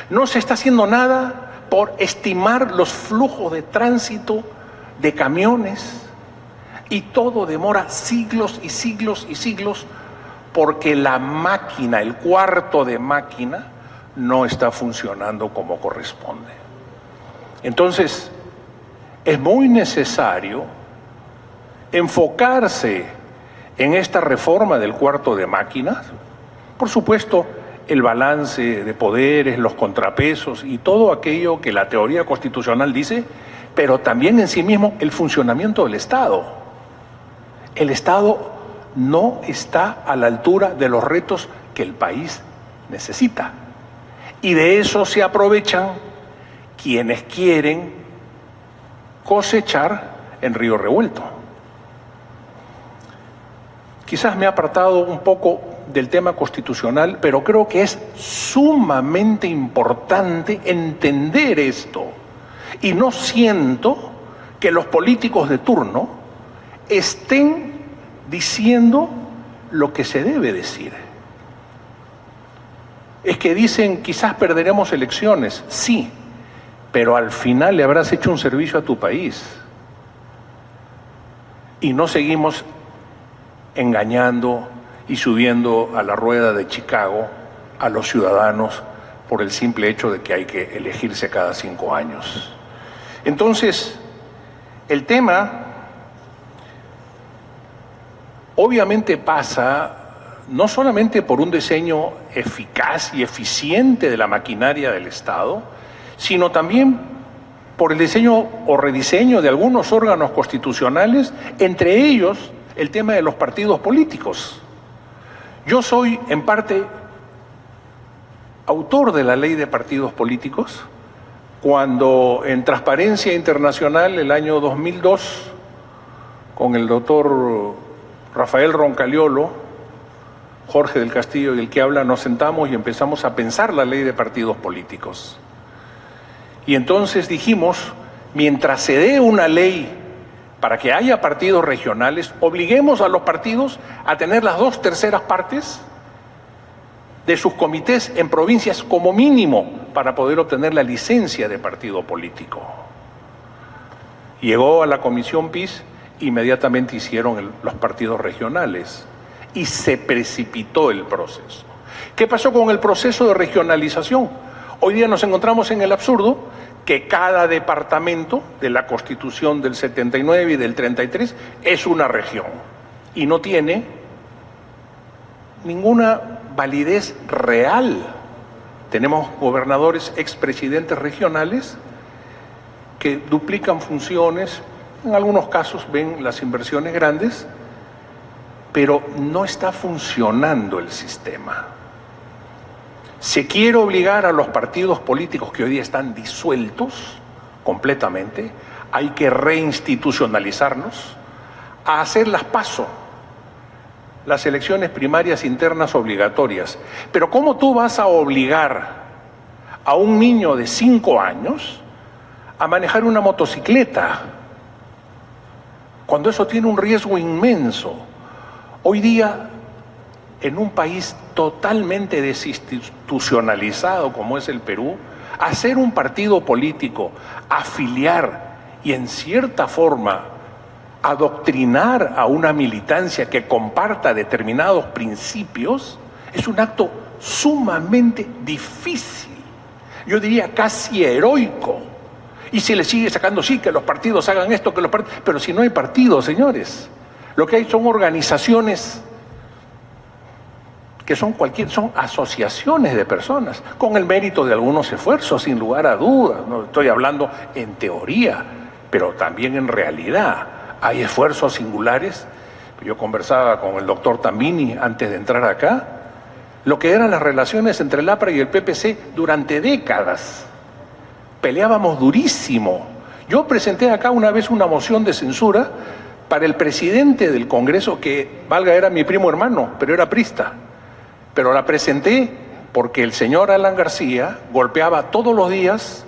No se está haciendo nada por estimar los flujos de tránsito de camiones. Y todo demora siglos y siglos y siglos porque la máquina, el cuarto de máquina, no está funcionando como corresponde. Entonces, es muy necesario enfocarse en esta reforma del cuarto de máquinas. Por supuesto, el balance de poderes, los contrapesos y todo aquello que la teoría constitucional dice, pero también en sí mismo el funcionamiento del Estado. El Estado no está a la altura de los retos que el país necesita. Y de eso se aprovechan quienes quieren cosechar en río revuelto. Quizás me he apartado un poco del tema constitucional, pero creo que es sumamente importante entender esto. Y no siento que los políticos de turno estén diciendo lo que se debe decir. Es que dicen, quizás perderemos elecciones. Sí, pero al final le habrás hecho un servicio a tu país. Y no seguimos engañando y subiendo a la rueda de Chicago a los ciudadanos por el simple hecho de que hay que elegirse cada 5 años. Entonces, el tema obviamente pasa no solamente por un diseño eficaz y eficiente de la maquinaria del Estado, sino también por el diseño o rediseño de algunos órganos constitucionales, entre ellos el tema de los partidos políticos. Yo soy, en parte, autor de la ley de partidos políticos, cuando en Transparencia Internacional, el año 2002, con el doctor Rafael Roncaliolo, Jorge del Castillo y el que habla, nos sentamos y empezamos a pensar la ley de partidos políticos. Y entonces dijimos, mientras se dé una ley para que haya partidos regionales, obliguemos a los partidos a tener las 2/3 partes de sus comités en provincias como mínimo para poder obtener la licencia de partido político. Llegó a la Comisión PIS, inmediatamente hicieron los partidos regionales y se precipitó el proceso. ¿Qué pasó con el proceso de regionalización? Hoy día nos encontramos en el absurdo que cada departamento de la Constitución del 79 y del 33 es una región y no tiene ninguna validez real. Tenemos gobernadores, expresidentes regionales que duplican funciones, en algunos casos ven las inversiones grandes, pero no está funcionando el sistema. Se quiere obligar a los partidos políticos que hoy día están disueltos completamente, hay que reinstitucionalizarlos, a hacer las PASO, las elecciones primarias internas obligatorias. Pero ¿cómo tú vas a obligar a un niño de 5 años a manejar una motocicleta cuando eso tiene un riesgo inmenso? Hoy día, en un país totalmente desinstitucionalizado como es el Perú, hacer un partido político, afiliar y en cierta forma adoctrinar a una militancia que comparta determinados principios es un acto sumamente difícil, yo diría casi heroico. Y se le sigue sacando, sí, que los partidos hagan esto, que los partidos... Pero si no hay partidos, señores, lo que hay son organizaciones que son asociaciones de personas, con el mérito de algunos esfuerzos, sin lugar a dudas. No estoy hablando en teoría, pero también en realidad. Hay esfuerzos singulares. Yo conversaba con el doctor Tambini antes de entrar acá, lo que eran las relaciones entre el APRA y el PPC durante décadas. Peleábamos durísimo. Yo presenté acá una vez una moción de censura para el presidente del Congreso, que, valga, era mi primo hermano, pero era priista. Pero la presenté porque el señor Alan García golpeaba todos los días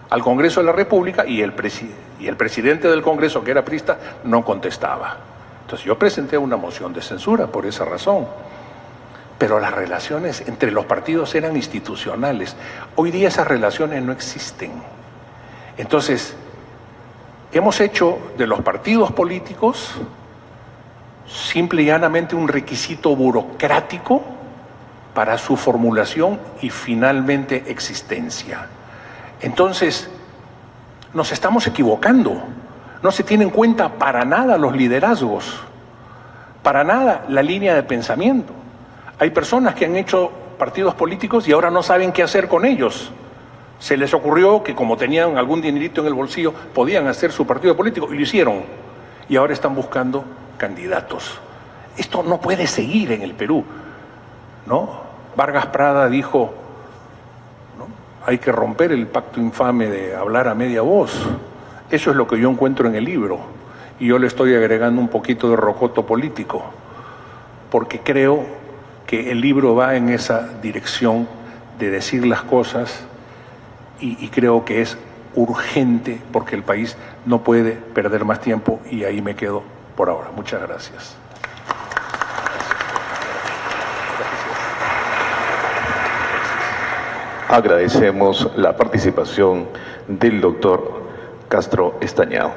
al Congreso de la República y el presidente del Congreso, que era priista, no contestaba. Entonces yo presenté una moción de censura por esa razón. Pero las relaciones entre los partidos eran institucionales. Hoy día esas relaciones no existen. Entonces, hemos hecho de los partidos políticos simple y llanamente un requisito burocrático para su formulación y finalmente existencia. Entonces, nos estamos equivocando. No se tiene en cuenta para nada los liderazgos, para nada la línea de pensamiento. Hay personas que han hecho partidos políticos y ahora no saben qué hacer con ellos. Se les ocurrió que como tenían algún dinerito en el bolsillo, podían hacer su partido político y lo hicieron. Y ahora están buscando candidatos. Esto no puede seguir en el Perú, ¿no? Vargas Prada dijo, ¿no?, hay que romper el pacto infame de hablar a media voz. Eso es lo que yo encuentro en el libro. Y yo le estoy agregando un poquito de rocoto político, porque creo que el libro va en esa dirección de decir las cosas y creo que es urgente porque el país no puede perder más tiempo y ahí me quedo por ahora. Muchas gracias. Agradecemos la participación del doctor Castro Estañao.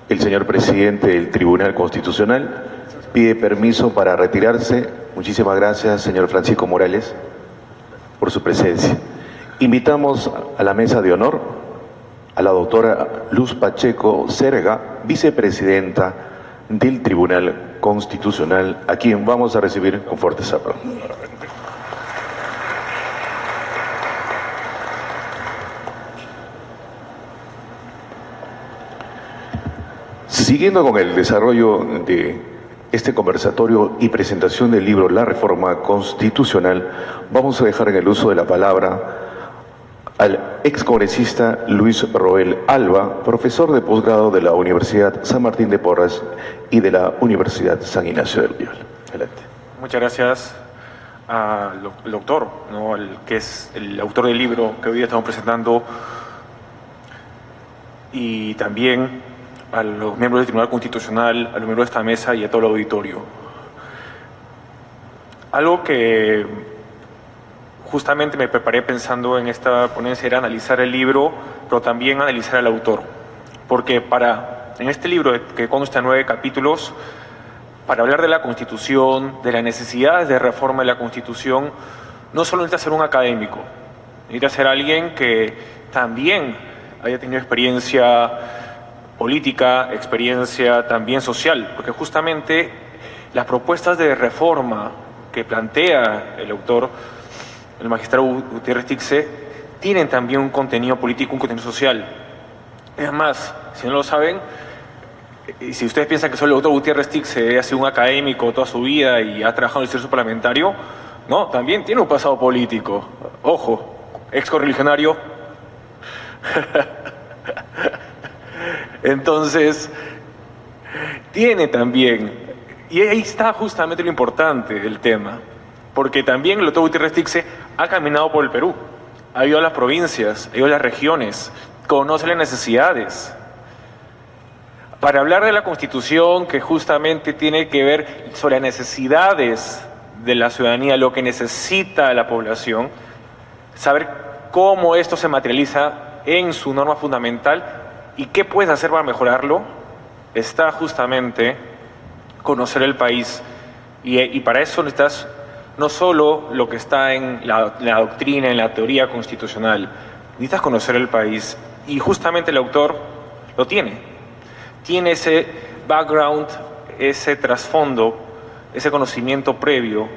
El señor presidente del Tribunal Constitucional pide permiso para retirarse. Muchísimas gracias, señor Francisco Morales, por su presencia. Invitamos a la mesa de honor a la doctora Luz Pacheco Serga, vicepresidenta del Tribunal Constitucional, a quien vamos a recibir con fuertes aplausos. Siguiendo con el desarrollo de este conversatorio y presentación del libro La Reforma Constitucional, vamos a dejar en el uso de la palabra al excongresista Luis Roel Alba, profesor de posgrado de la Universidad San Martín de Porres y de la Universidad San Ignacio de Loyola. Adelante. Muchas gracias al doctor, ¿no?, que es el autor del libro que hoy día estamos presentando, y también a los miembros del Tribunal Constitucional, a los miembros de esta mesa y a todo el auditorio. Algo que justamente me preparé pensando en esta ponencia era analizar el libro, pero también analizar al autor. Porque en este libro, que consta de 9 capítulos, para hablar de la Constitución, de las necesidades de reforma de la Constitución, no solo necesita ser un académico, necesita ser alguien que también haya tenido experiencia política, experiencia también social, porque justamente las propuestas de reforma que plantea el autor, el magistrado Gutiérrez Ticse, tienen también un contenido político, un contenido social. Es más, si no lo saben, y si ustedes piensan que solo el doctor Gutiérrez Ticse ha sido un académico toda su vida y ha trabajado en el servicio parlamentario, no, también tiene un pasado político. Ojo, ex correligionario. Entonces, tiene también, y ahí está justamente lo importante del tema, porque también el doctor Gutiérrez Ticse ha caminado por el Perú, ha ido a las provincias, ha ido a las regiones, conoce las necesidades. Para hablar de la Constitución, que justamente tiene que ver sobre las necesidades de la ciudadanía, lo que necesita la población, saber cómo esto se materializa en su norma fundamental y qué puedes hacer para mejorarlo, está justamente conocer el país. Y para eso necesitas no solo lo que está en la doctrina, en la teoría constitucional, necesitas conocer el país. Y justamente el autor lo tiene. Tiene ese background, ese trasfondo, ese conocimiento previo,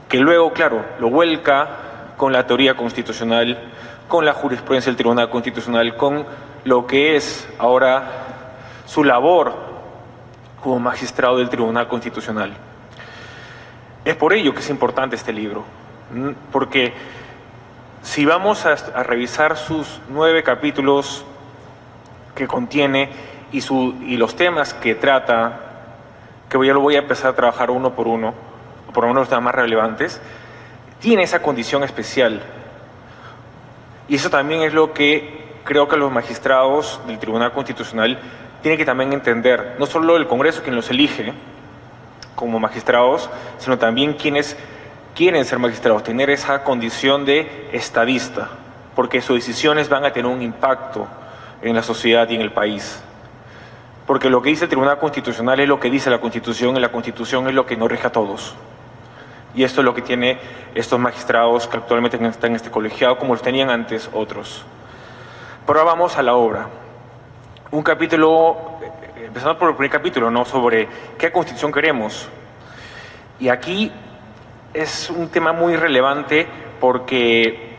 que luego, claro, lo vuelca con la teoría constitucional, con la jurisprudencia del Tribunal Constitucional, con lo que es ahora su labor como magistrado del Tribunal Constitucional. Es por ello que es importante este libro, porque si vamos a revisar sus 9 capítulos que contiene y los temas que trata, que yo lo voy a empezar a trabajar uno por uno, o por lo menos los temas más relevantes, tiene esa condición especial. Y eso también es lo que creo que los magistrados del Tribunal Constitucional tienen que también entender, no solo el Congreso quien los elige como magistrados, sino también quienes quieren ser magistrados, tener esa condición de estadista, porque sus decisiones van a tener un impacto en la sociedad y en el país. Porque lo que dice el Tribunal Constitucional es lo que dice la Constitución, y la Constitución es lo que nos rige a todos. Y esto es lo que tiene estos magistrados que actualmente están en este colegiado, como los tenían antes otros. Pero ahora vamos a la obra. Un capítulo, empezando por el primer capítulo, ¿no?, sobre qué Constitución queremos. Y aquí es un tema muy relevante porque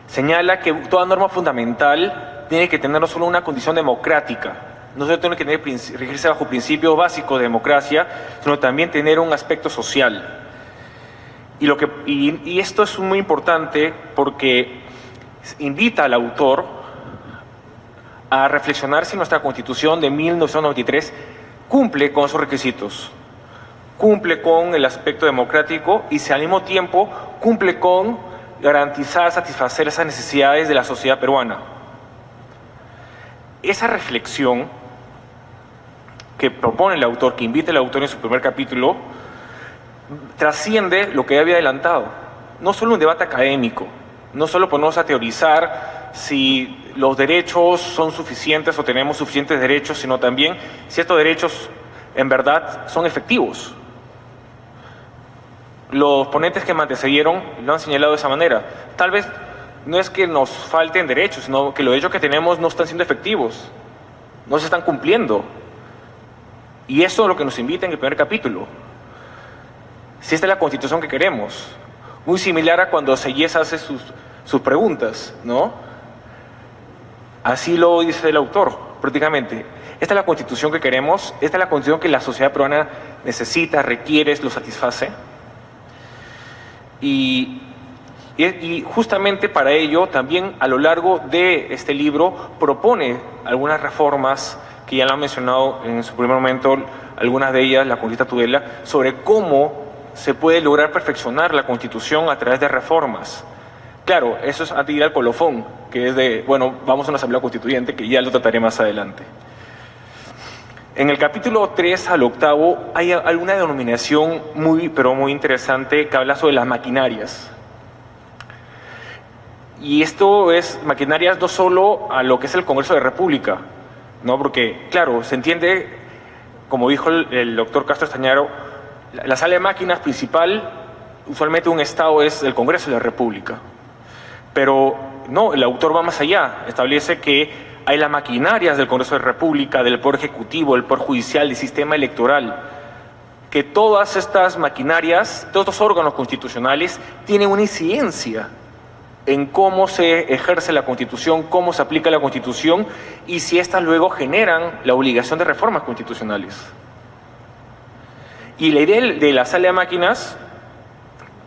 señala que toda norma fundamental tiene que tener no solo una condición democrática, no solo tiene que regirse bajo principios básicos de democracia, sino también tener un aspecto social. Y esto es muy importante porque invita al autor a reflexionar si nuestra Constitución de 1993 cumple con esos requisitos, cumple con el aspecto democrático y si al mismo tiempo cumple con garantizar, satisfacer esas necesidades de la sociedad peruana. Esa reflexión que propone el autor, que invita el autor en su primer capítulo, trasciende lo que había adelantado. No solo un debate académico, no solo ponernos a teorizar si los derechos son suficientes o tenemos suficientes derechos, sino también si estos derechos en verdad son efectivos. Los ponentes que me antecedieron lo han señalado de esa manera. Tal vez no es que nos falten derechos, sino que los derechos que tenemos no están siendo efectivos, no se están cumpliendo. Y eso es lo que nos invita en el primer capítulo. Si esta es la Constitución que queremos, muy similar a cuando Sellés hace sus preguntas, ¿no? Así lo dice el autor, prácticamente. Esta es la Constitución que queremos, esta es la Constitución que la sociedad peruana necesita, requiere, lo satisface. Y justamente para ello, también a lo largo de este libro, propone algunas reformas que ya lo han mencionado en su primer momento, algunas de ellas, la congresista Tudela, sobre cómo se puede lograr perfeccionar la Constitución a través de reformas. Claro, eso es antes de ir al colofón, que es de, bueno, vamos a una asamblea constituyente, que ya lo trataré más adelante. En el capítulo 3 al 8 hay alguna denominación pero muy interesante que habla sobre las maquinarias. Y esto es maquinarias no solo a lo que es el Congreso de la República, ¿no? Porque, claro, se entiende, como dijo el doctor Castro Estañaro, la sala de máquinas principal, usualmente un Estado, es el Congreso de la República. Pero no, el autor va más allá, establece que hay las maquinarias del Congreso de la República, del Poder Ejecutivo, del Poder Judicial, del sistema electoral, que todas estas maquinarias, todos estos órganos constitucionales tienen una incidencia en cómo se ejerce la Constitución, cómo se aplica la Constitución y si éstas luego generan la obligación de reformas constitucionales. Y la idea de la sala de máquinas,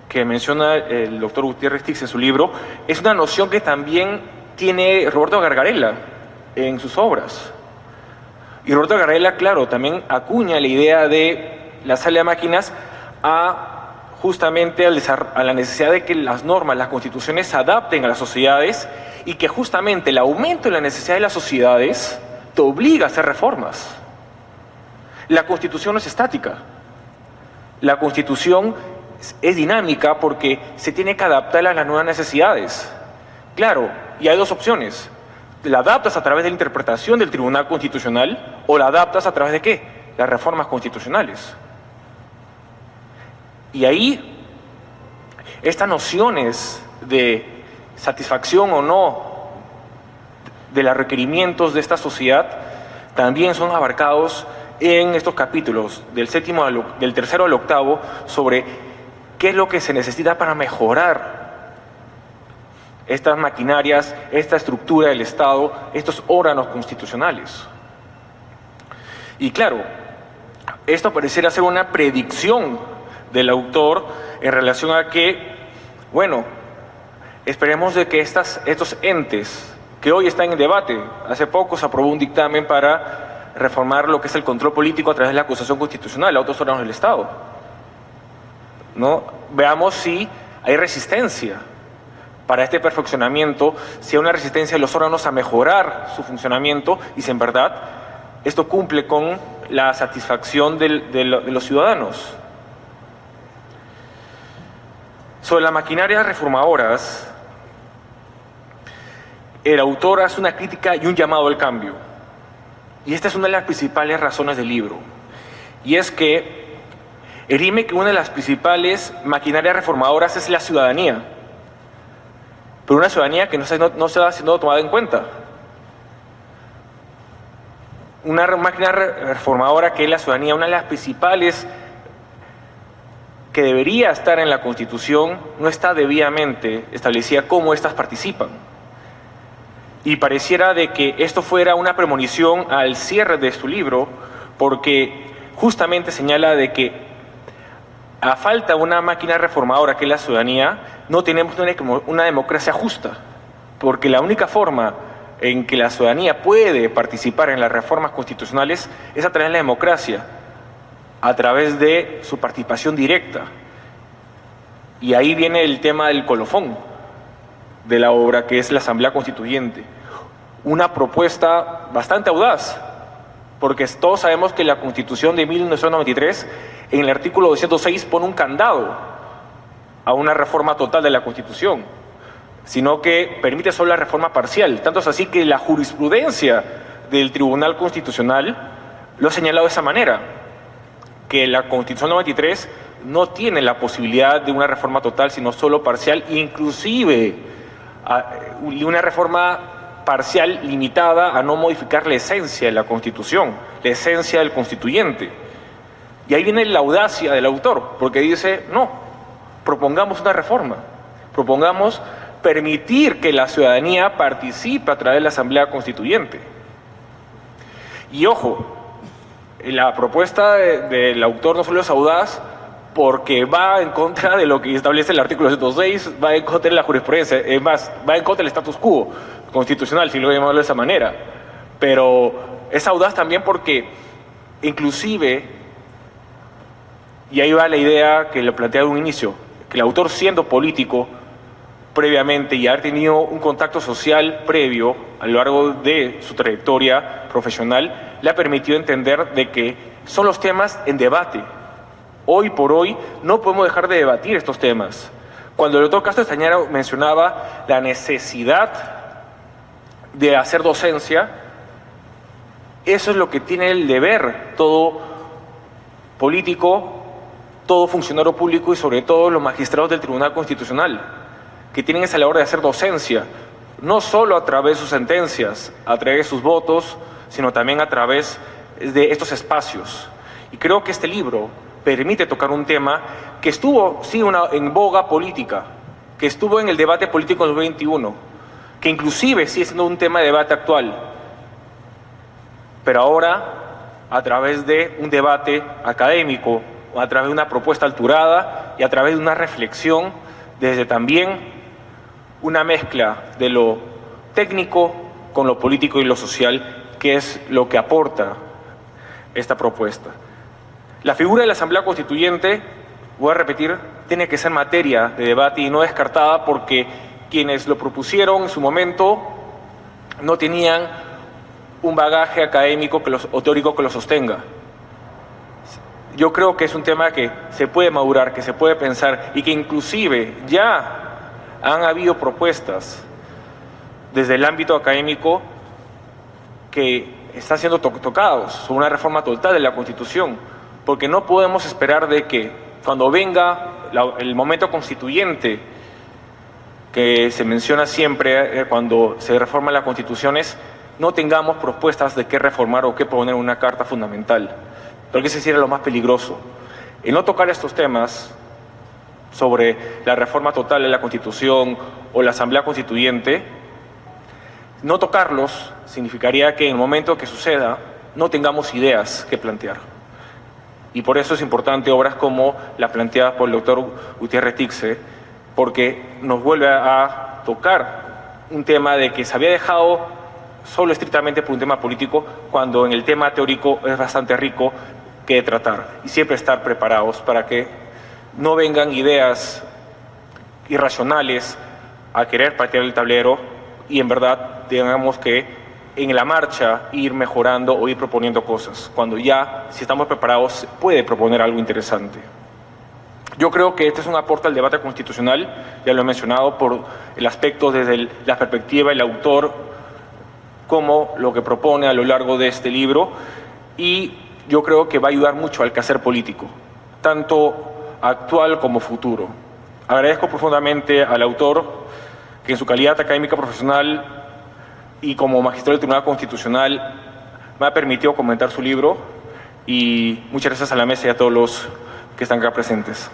que menciona el doctor Gutiérrez Tix en su libro, es una noción que también tiene Roberto Gargarella en sus obras. Y Roberto Gargarella, claro, también acuña la idea de la sala de máquinas justamente a la necesidad de que las normas, las constituciones se adapten a las sociedades y que justamente el aumento de la necesidad de las sociedades te obliga a hacer reformas. La Constitución no es estática. La Constitución es dinámica porque se tiene que adaptar a las nuevas necesidades. Claro, y hay dos opciones. ¿La adaptas a través de la interpretación del Tribunal Constitucional o la adaptas a través de qué? Las reformas constitucionales. Y ahí, estas nociones de satisfacción o no de los requerimientos de esta sociedad también son abarcados en estos capítulos, del tercero al 8, sobre qué es lo que se necesita para mejorar estas maquinarias, esta estructura del Estado, estos órganos constitucionales. Y claro, esto pareciera ser una predicción del autor en relación a que, bueno, esperemos de que estos entes que hoy están en debate, hace poco se aprobó un dictamen para reformar lo que es el control político a través de la acusación constitucional a otros órganos del Estado, ¿no? Veamos si hay resistencia para este perfeccionamiento, si hay una resistencia de los órganos a mejorar su funcionamiento y si en verdad esto cumple con la satisfacción de los ciudadanos. Sobre las maquinarias reformadoras, el autor hace una crítica y un llamado al cambio. Y esta es una de las principales razones del libro. Y es que erime que una de las principales maquinarias reformadoras es la ciudadanía. Pero una ciudadanía que no se va siendo tomada en cuenta. Una máquina reformadora que es la ciudadanía, una de las principales que debería estar en la Constitución, no está debidamente establecida cómo éstas participan. Y pareciera de que esto fuera una premonición al cierre de su libro, porque justamente señala de que a falta de una máquina reformadora que es la ciudadanía, no tenemos una democracia justa, porque la única forma en que la ciudadanía puede participar en las reformas constitucionales es a través de la democracia, a través de su participación directa. Y ahí viene el tema del colofón de la obra, que es la Asamblea Constituyente. Una propuesta bastante audaz, porque todos sabemos que la Constitución de 1993, en el artículo 206, pone un candado a una reforma total de la Constitución, sino que permite solo la reforma parcial. Tanto es así que la jurisprudencia del Tribunal Constitucional lo ha señalado de esa manera, que la Constitución 93 no tiene la posibilidad de una reforma total, sino solo parcial, inclusive una reforma parcial limitada a no modificar la esencia de la Constitución, la esencia del constituyente. Y ahí viene la audacia del autor, porque dice, no, propongamos una reforma, propongamos permitir que la ciudadanía participe a través de la Asamblea Constituyente. Y ojo, la propuesta del autor no solo es audaz porque va en contra de lo que establece el artículo 106, va en contra de la jurisprudencia, es más, va en contra del status quo constitucional, si lo llamamos de esa manera. Pero es audaz también porque inclusive, y ahí va la idea que le planteé en un inicio, que el autor siendo político previamente y haber tenido un contacto social previo a lo largo de su trayectoria profesional, le ha permitido entender de que son los temas en debate. Hoy por hoy no podemos dejar de debatir estos temas. Cuando el doctor Castro Estañaro mencionaba la necesidad de hacer docencia, eso es lo que tiene el deber todo político, todo funcionario público y sobre todo los magistrados del Tribunal Constitucional, que tienen esa labor de hacer docencia, no solo a través de sus sentencias, a través de sus votos, sino también a través de estos espacios. Y creo que este libro permite tocar un tema que estuvo, sí, en boga política, que estuvo en el debate político en el 2021, que inclusive sigue siendo un tema de debate actual, pero ahora, a través de un debate académico, a través de una propuesta alturada y a través de una reflexión desde también una mezcla de lo técnico con lo político y lo social, que es lo que aporta esta propuesta. La figura de la Asamblea Constituyente, voy a repetir, tiene que ser materia de debate y no descartada porque quienes lo propusieron en su momento no tenían un bagaje académico o teórico que lo sostenga. Yo creo que es un tema que se puede madurar, que se puede pensar y que inclusive ya han habido propuestas desde el ámbito académico que están siendo tocados sobre una reforma total de la Constitución, porque no podemos esperar de que cuando venga el momento constituyente que se menciona siempre cuando se reforman las constituciones, no tengamos propuestas de qué reformar o qué poner en una carta fundamental. Creo que ese sería lo más peligroso. El no tocar estos temas sobre la reforma total de la Constitución o la Asamblea Constituyente, no tocarlos significaría que en el momento que suceda no tengamos ideas que plantear. Y por eso es importante obras como la planteada por el doctor Gutiérrez Tixe, porque nos vuelve a tocar un tema de que se había dejado solo estrictamente por un tema político, cuando en el tema teórico es bastante rico que tratar. Y siempre estar preparados para que no vengan ideas irracionales a querer patear el tablero y en verdad tengamos que en la marcha ir mejorando o ir proponiendo cosas, cuando ya, si estamos preparados, se puede proponer algo interesante. Yo creo que este es un aporte al debate constitucional, ya lo he mencionado, por el aspecto desde la perspectiva del autor, como lo que propone a lo largo de este libro, y yo creo que va a ayudar mucho al quehacer político, tanto actual como futuro. Agradezco profundamente al autor que en su calidad académica profesional y como magistrado del Tribunal Constitucional me ha permitido comentar su libro, y muchas gracias a la mesa y a todos los que están acá presentes.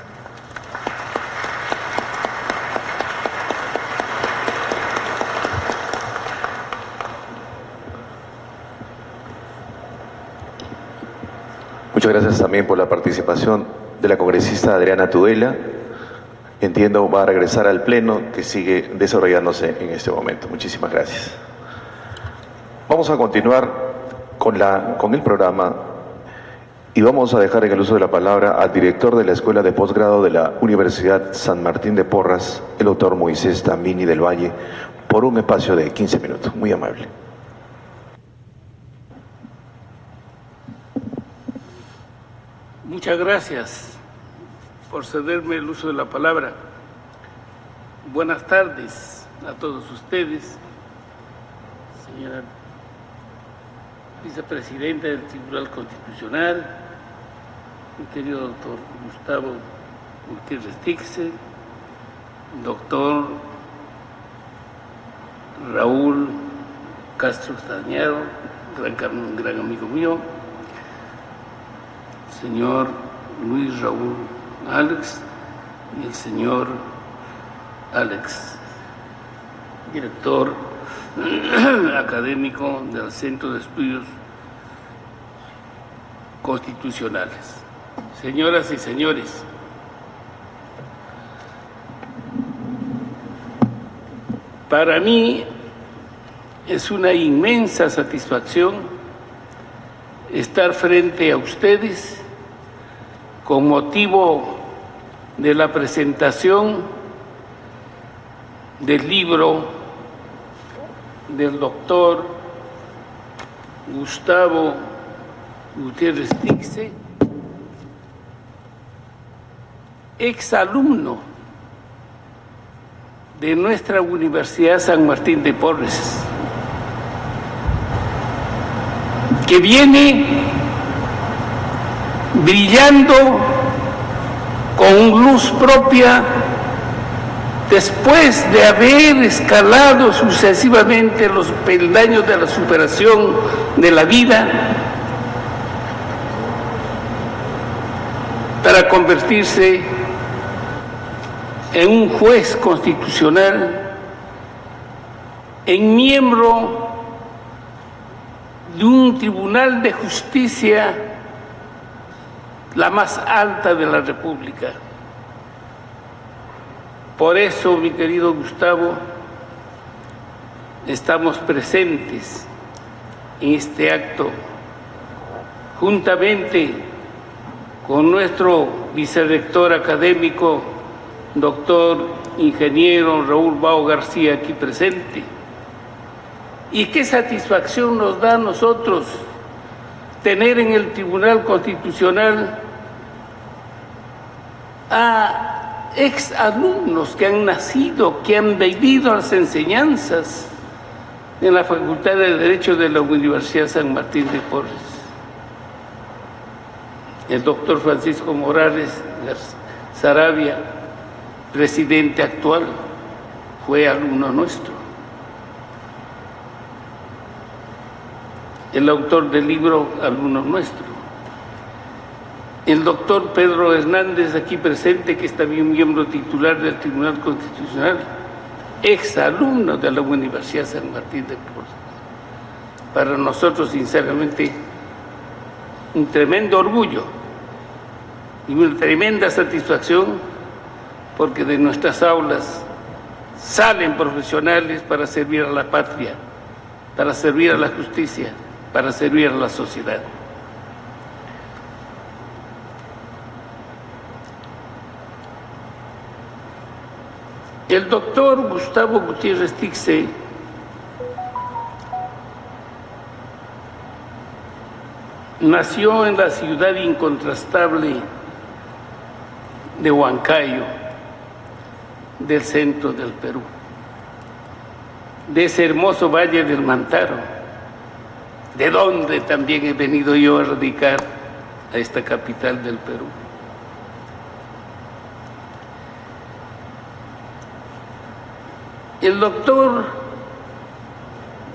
Muchas gracias también por la participación de la congresista Adriana Tudela. Entiendo va a regresar al Pleno, que sigue desarrollándose en este momento. Muchísimas gracias. Vamos a continuar con el programa y vamos a dejar en el uso de la palabra al director de la Escuela de Posgrado de la Universidad San Martín de Porras, el doctor Moisés Tambini del Valle, por un espacio de 15 minutos. Muy amable. Muchas gracias por cederme el uso de la palabra. Buenas tardes a todos ustedes, señora vicepresidenta del Tribunal Constitucional, mi querido doctor Gustavo Gutiérrez Tixe, doctor Raúl Castro Estañaro, gran amigo mío, señor Luis Raúl Alex y el señor Alex, director académico del Centro de Estudios Constitucionales. Señoras y señores, para mí es una inmensa satisfacción estar frente a ustedes con motivo de la presentación del libro del doctor Gustavo Gutiérrez Tixe, exalumno de nuestra Universidad San Martín de Porres, que viene brillando con luz propia después de haber escalado sucesivamente los peldaños de la superación de la vida para convertirse en un juez constitucional, en miembro de un tribunal de justicia, la más alta de la República. Por eso, mi querido Gustavo, estamos presentes en este acto, juntamente con nuestro vicerrector académico, doctor ingeniero Raúl Bao García, aquí presente. Y qué satisfacción nos da a nosotros tener en el Tribunal Constitucional a exalumnos que han nacido, que han vivido las enseñanzas en la Facultad de Derecho de la Universidad San Martín de Porres. El doctor Francisco Morales Sarabia, presidente actual, fue alumno nuestro. El autor del libro, alumno nuestro. El doctor Pedro Hernández, aquí presente, que es también miembro titular del Tribunal Constitucional, exalumno de la Universidad San Martín de Porres. Para nosotros, sinceramente, un tremendo orgullo y una tremenda satisfacción, porque de nuestras aulas salen profesionales para servir a la patria, para servir a la justicia, para servir a la sociedad. El doctor Gustavo Gutiérrez Tixe nació en la ciudad incontrastable de Huancayo, del centro del Perú, de ese hermoso valle del Mantaro, de donde también he venido yo a radicar a esta capital del Perú. El doctor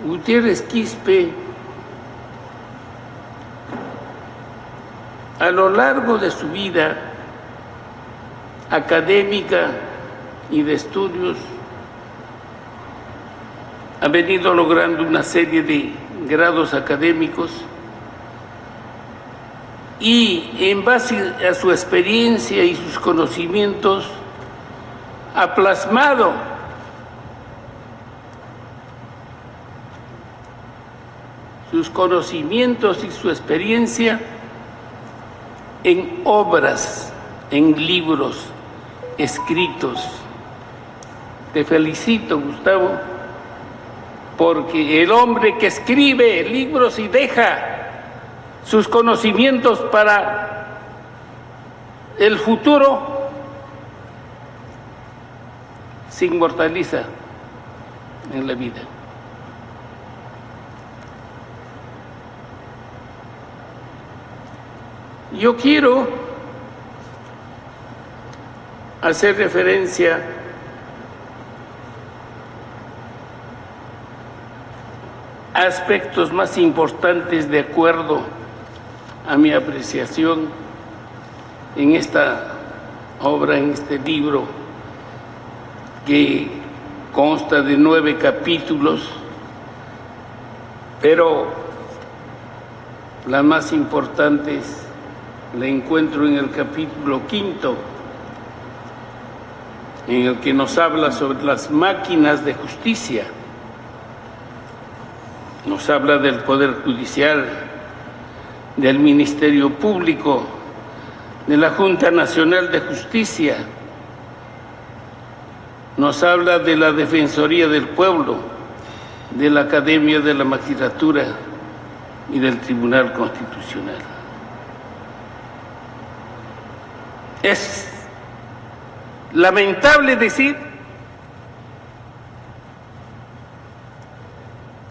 Gutiérrez Quispe, a lo largo de su vida académica y de estudios, ha venido logrando una serie de grados académicos y en base a su experiencia y sus conocimientos ha plasmado sus conocimientos y su experiencia en obras, en libros, escritos. Te felicito, Gustavo, porque el hombre que escribe libros y deja sus conocimientos para el futuro se inmortaliza en la vida. Yo quiero hacer referencia a aspectos más importantes de acuerdo a mi apreciación en esta obra, en este libro, que consta de 9 capítulos, pero las más importantes la encuentro en el capítulo 5, en el que nos habla sobre las máquinas de justicia. Nos habla del Poder Judicial, del Ministerio Público, de la Junta Nacional de Justicia, nos habla de la Defensoría del Pueblo, de la Academia de la Magistratura y del Tribunal Constitucional. Es lamentable decir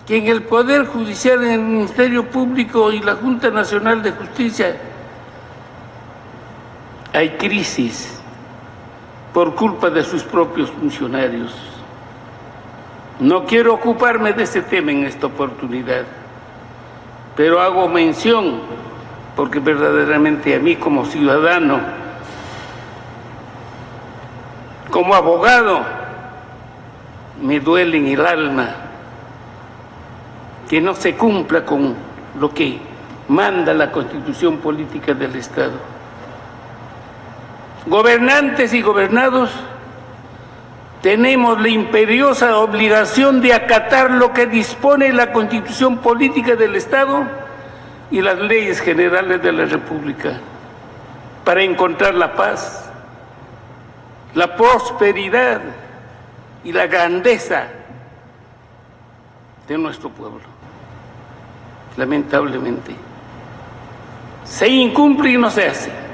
que en el Poder Judicial, en el Ministerio Público y la Junta Nacional de Justicia hay crisis por culpa de sus propios funcionarios. No quiero ocuparme de ese tema en esta oportunidad, pero hago mención porque verdaderamente a mí como ciudadano, como abogado, me duele en el alma que no se cumpla con lo que manda la Constitución Política del Estado. Gobernantes y gobernados tenemos la imperiosa obligación de acatar lo que dispone la Constitución Política del Estado y las leyes generales de la República para encontrar la paz, la prosperidad y la grandeza de nuestro pueblo. Lamentablemente, se incumple y no se hace.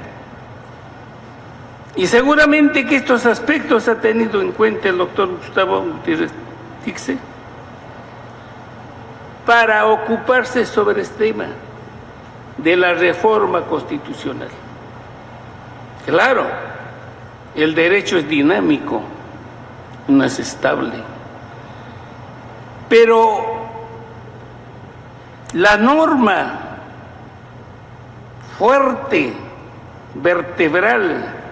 Y seguramente que estos aspectos ha tenido en cuenta el doctor Gustavo Gutiérrez Stixse para ocuparse sobre este tema de la reforma constitucional. Claro, el derecho es dinámico, no es estable, pero la norma fuerte, vertebral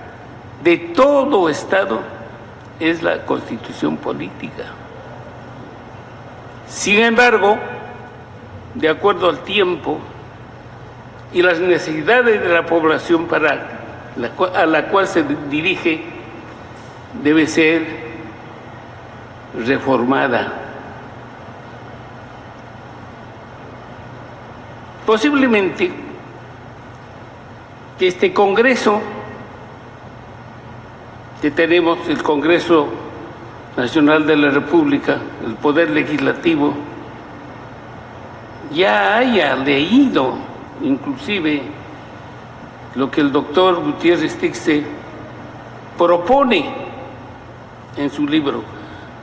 de todo Estado es la Constitución Política. Sin embargo, de acuerdo al tiempo y las necesidades de la población a la cual se dirige, debe ser reformada. Posiblemente que este Congreso que tenemos, el Congreso Nacional de la República, el Poder Legislativo, ya haya leído inclusive lo que el doctor Gutiérrez Stixse propone en su libro,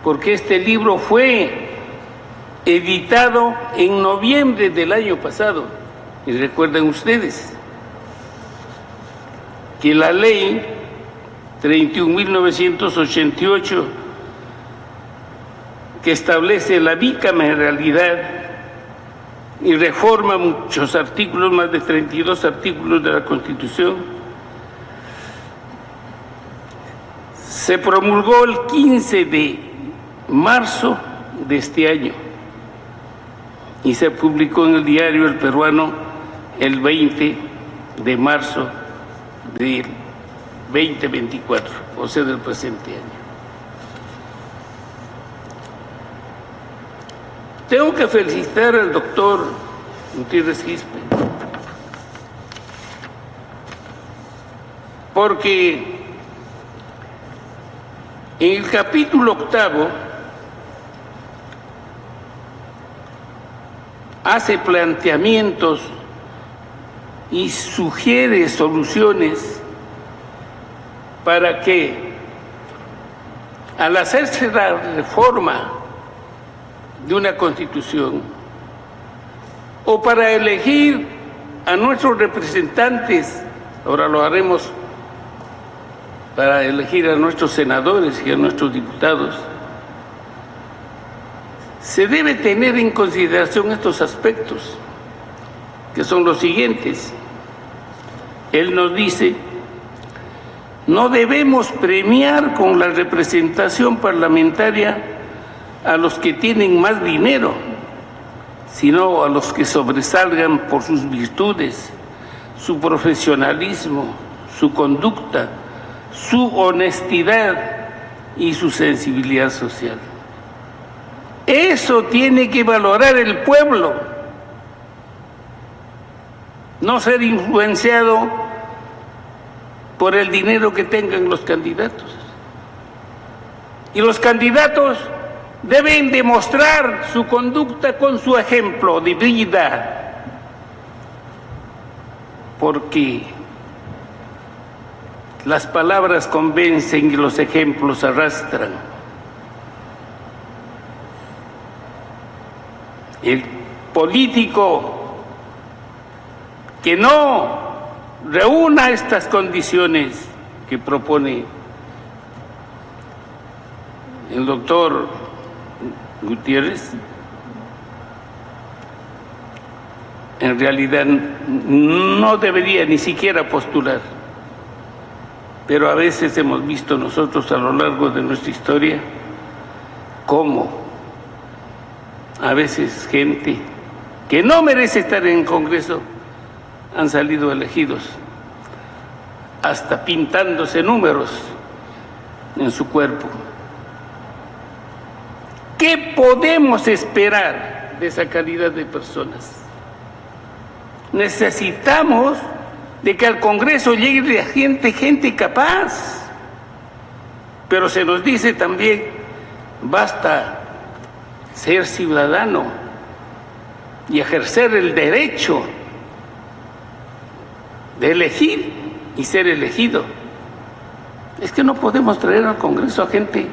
porque este libro fue editado en noviembre del año pasado. Y recuerden ustedes que la ley 31.988, que establece la bicameralidad y reforma muchos artículos, más de 32 artículos de la Constitución, se promulgó el 15 de marzo de este año y se publicó en el diario El Peruano el 20 de marzo del 2024, o sea, del presente año. Tengo que felicitar al doctor Gutiérrez Quispe, porque en el capítulo 8 hace planteamientos y sugiere soluciones para que, al hacerse la reforma de una Constitución, o para elegir a nuestros representantes, ahora lo haremos para elegir a nuestros senadores y a nuestros diputados, se debe tener en consideración estos aspectos, que son los siguientes. Él nos dice: no debemos premiar con la representación parlamentaria a los que tienen más dinero, sino a los que sobresalgan por sus virtudes, su profesionalismo, su conducta, su honestidad y su sensibilidad social. Eso tiene que valorar el pueblo, no ser influenciado por el dinero que tengan los candidatos. Y los candidatos deben demostrar su conducta con su ejemplo de vida, porque las palabras convencen y los ejemplos arrastran. El político que no reúna estas condiciones que propone el doctor Gutiérrez, en realidad no debería ni siquiera postular. Pero a veces hemos visto nosotros a lo largo de nuestra historia cómo a veces gente que no merece estar en el Congreso han salido elegidos, hasta pintándose números en su cuerpo. ¿Qué podemos esperar de esa calidad de personas? Necesitamos de que al Congreso llegue gente capaz, pero se nos dice también, basta ser ciudadano y ejercer el derecho de elegir y ser elegido. Es que no podemos traer al Congreso a gente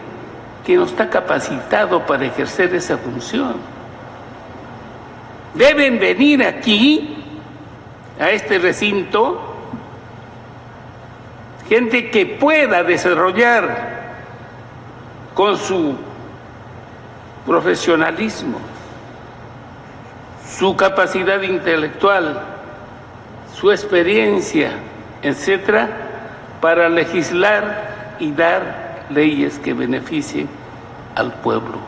que no está capacitado para ejercer esa función. Deben venir aquí, a este recinto, gente que pueda desarrollar con su profesionalismo, su capacidad intelectual, su experiencia, etcétera, para legislar y dar leyes que beneficien al pueblo.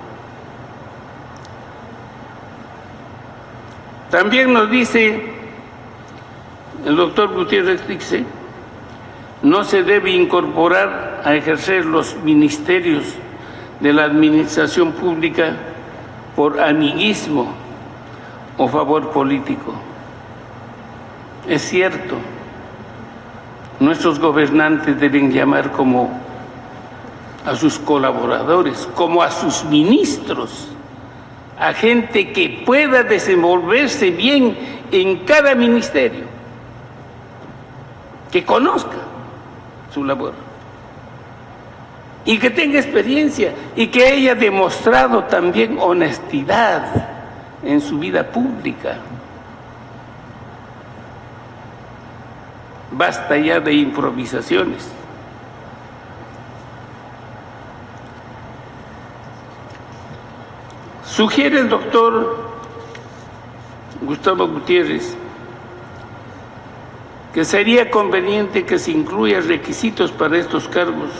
También nos dice el doctor Gutiérrez Stixxe, no se debe incorporar a ejercer los ministerios de la administración pública por amiguismo o favor político. Es cierto, nuestros gobernantes deben llamar como a sus colaboradores, como a sus ministros, a gente que pueda desenvolverse bien en cada ministerio, que conozca su labor y que tenga experiencia y que haya demostrado también honestidad en su vida pública. Basta ya de improvisaciones. Sugiere el doctor Gustavo Gutiérrez que sería conveniente que se incluyan requisitos para estos cargos.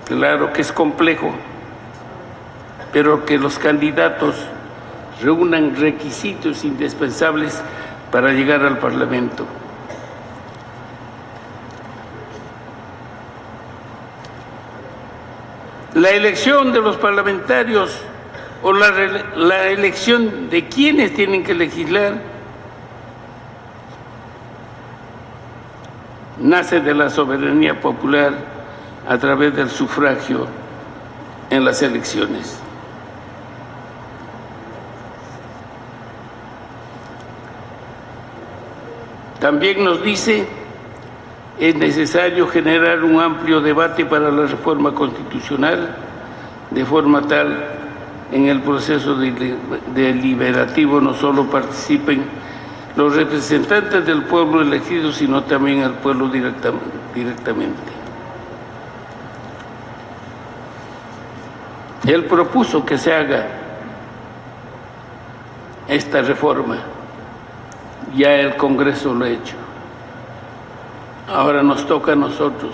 Claro que es complejo, pero que los candidatos reúnan requisitos indispensables para llegar al Parlamento. La elección de los parlamentarios o la elección de quienes tienen que legislar nace de la soberanía popular a través del sufragio en las elecciones. También nos dice, es necesario generar un amplio debate para la reforma constitucional, de forma tal en el proceso deliberativo no solo participen los representantes del pueblo elegidos, sino también al pueblo directamente. Él propuso que se haga esta reforma, ya el Congreso lo ha hecho. Ahora nos toca a nosotros,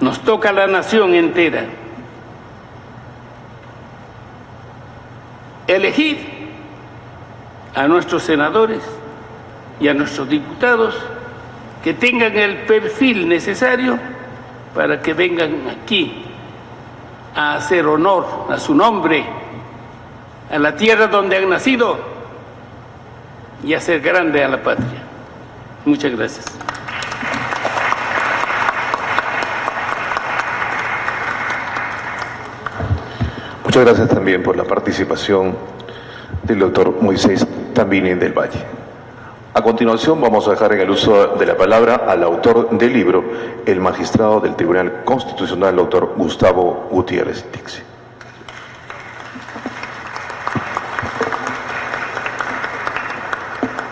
nos toca a la nación entera elegir a nuestros senadores y a nuestros diputados que tengan el perfil necesario para que vengan aquí a hacer honor a su nombre, a la tierra donde han nacido y a hacer grande a la patria. Muchas gracias. Muchas gracias también por la participación del doctor Moisés Tambini del Valle. A continuación vamos a dejar en el uso de la palabra al autor del libro, el magistrado del Tribunal Constitucional, doctor Gustavo Gutiérrez Tixe.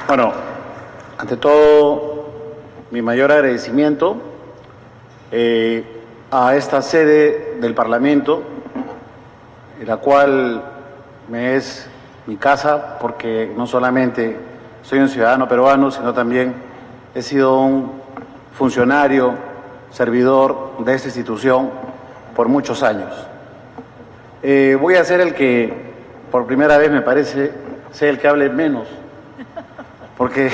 Bueno, ante todo, mi mayor agradecimiento a esta sede del Parlamento, en la cual me es mi casa, porque no solamente soy un ciudadano peruano, sino también he sido un funcionario, servidor de esta institución por muchos años. Voy a ser el que, por primera vez me parece, sea el que hable menos, porque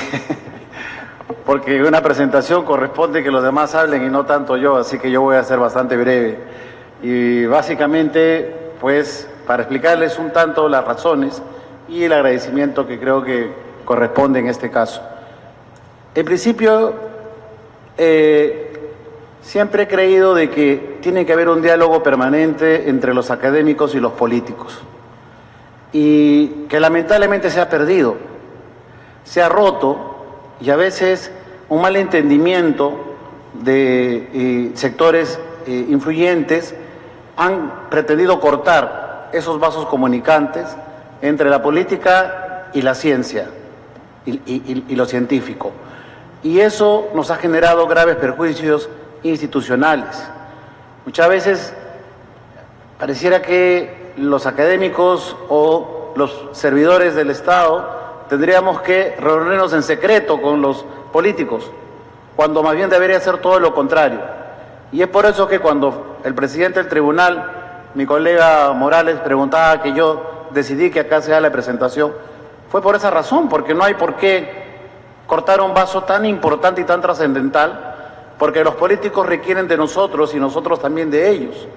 en una presentación corresponde que los demás hablen y no tanto yo, así que yo voy a ser bastante breve. Y básicamente, pues, para explicarles un tanto las razones y el agradecimiento que creo que corresponde en este caso. En principio, siempre he creído de que tiene que haber un diálogo permanente entre los académicos y los políticos, y que lamentablemente se ha perdido, se ha roto, y a veces un mal entendimiento de sectores influyentes han pretendido cortar esos vasos comunicantes entre la política y la ciencia y lo científico. Y eso nos ha generado graves perjuicios institucionales. Muchas veces pareciera que los académicos o los servidores del Estado tendríamos que reunirnos en secreto con los políticos, cuando más bien debería ser todo lo contrario. Y es por eso que cuando el presidente del tribunal, mi colega Morales, preguntaba que yo decidí que acá se haga la presentación, fue por esa razón, porque no hay por qué cortar un vaso tan importante y tan trascendental, porque los políticos requieren de nosotros y nosotros también de ellos.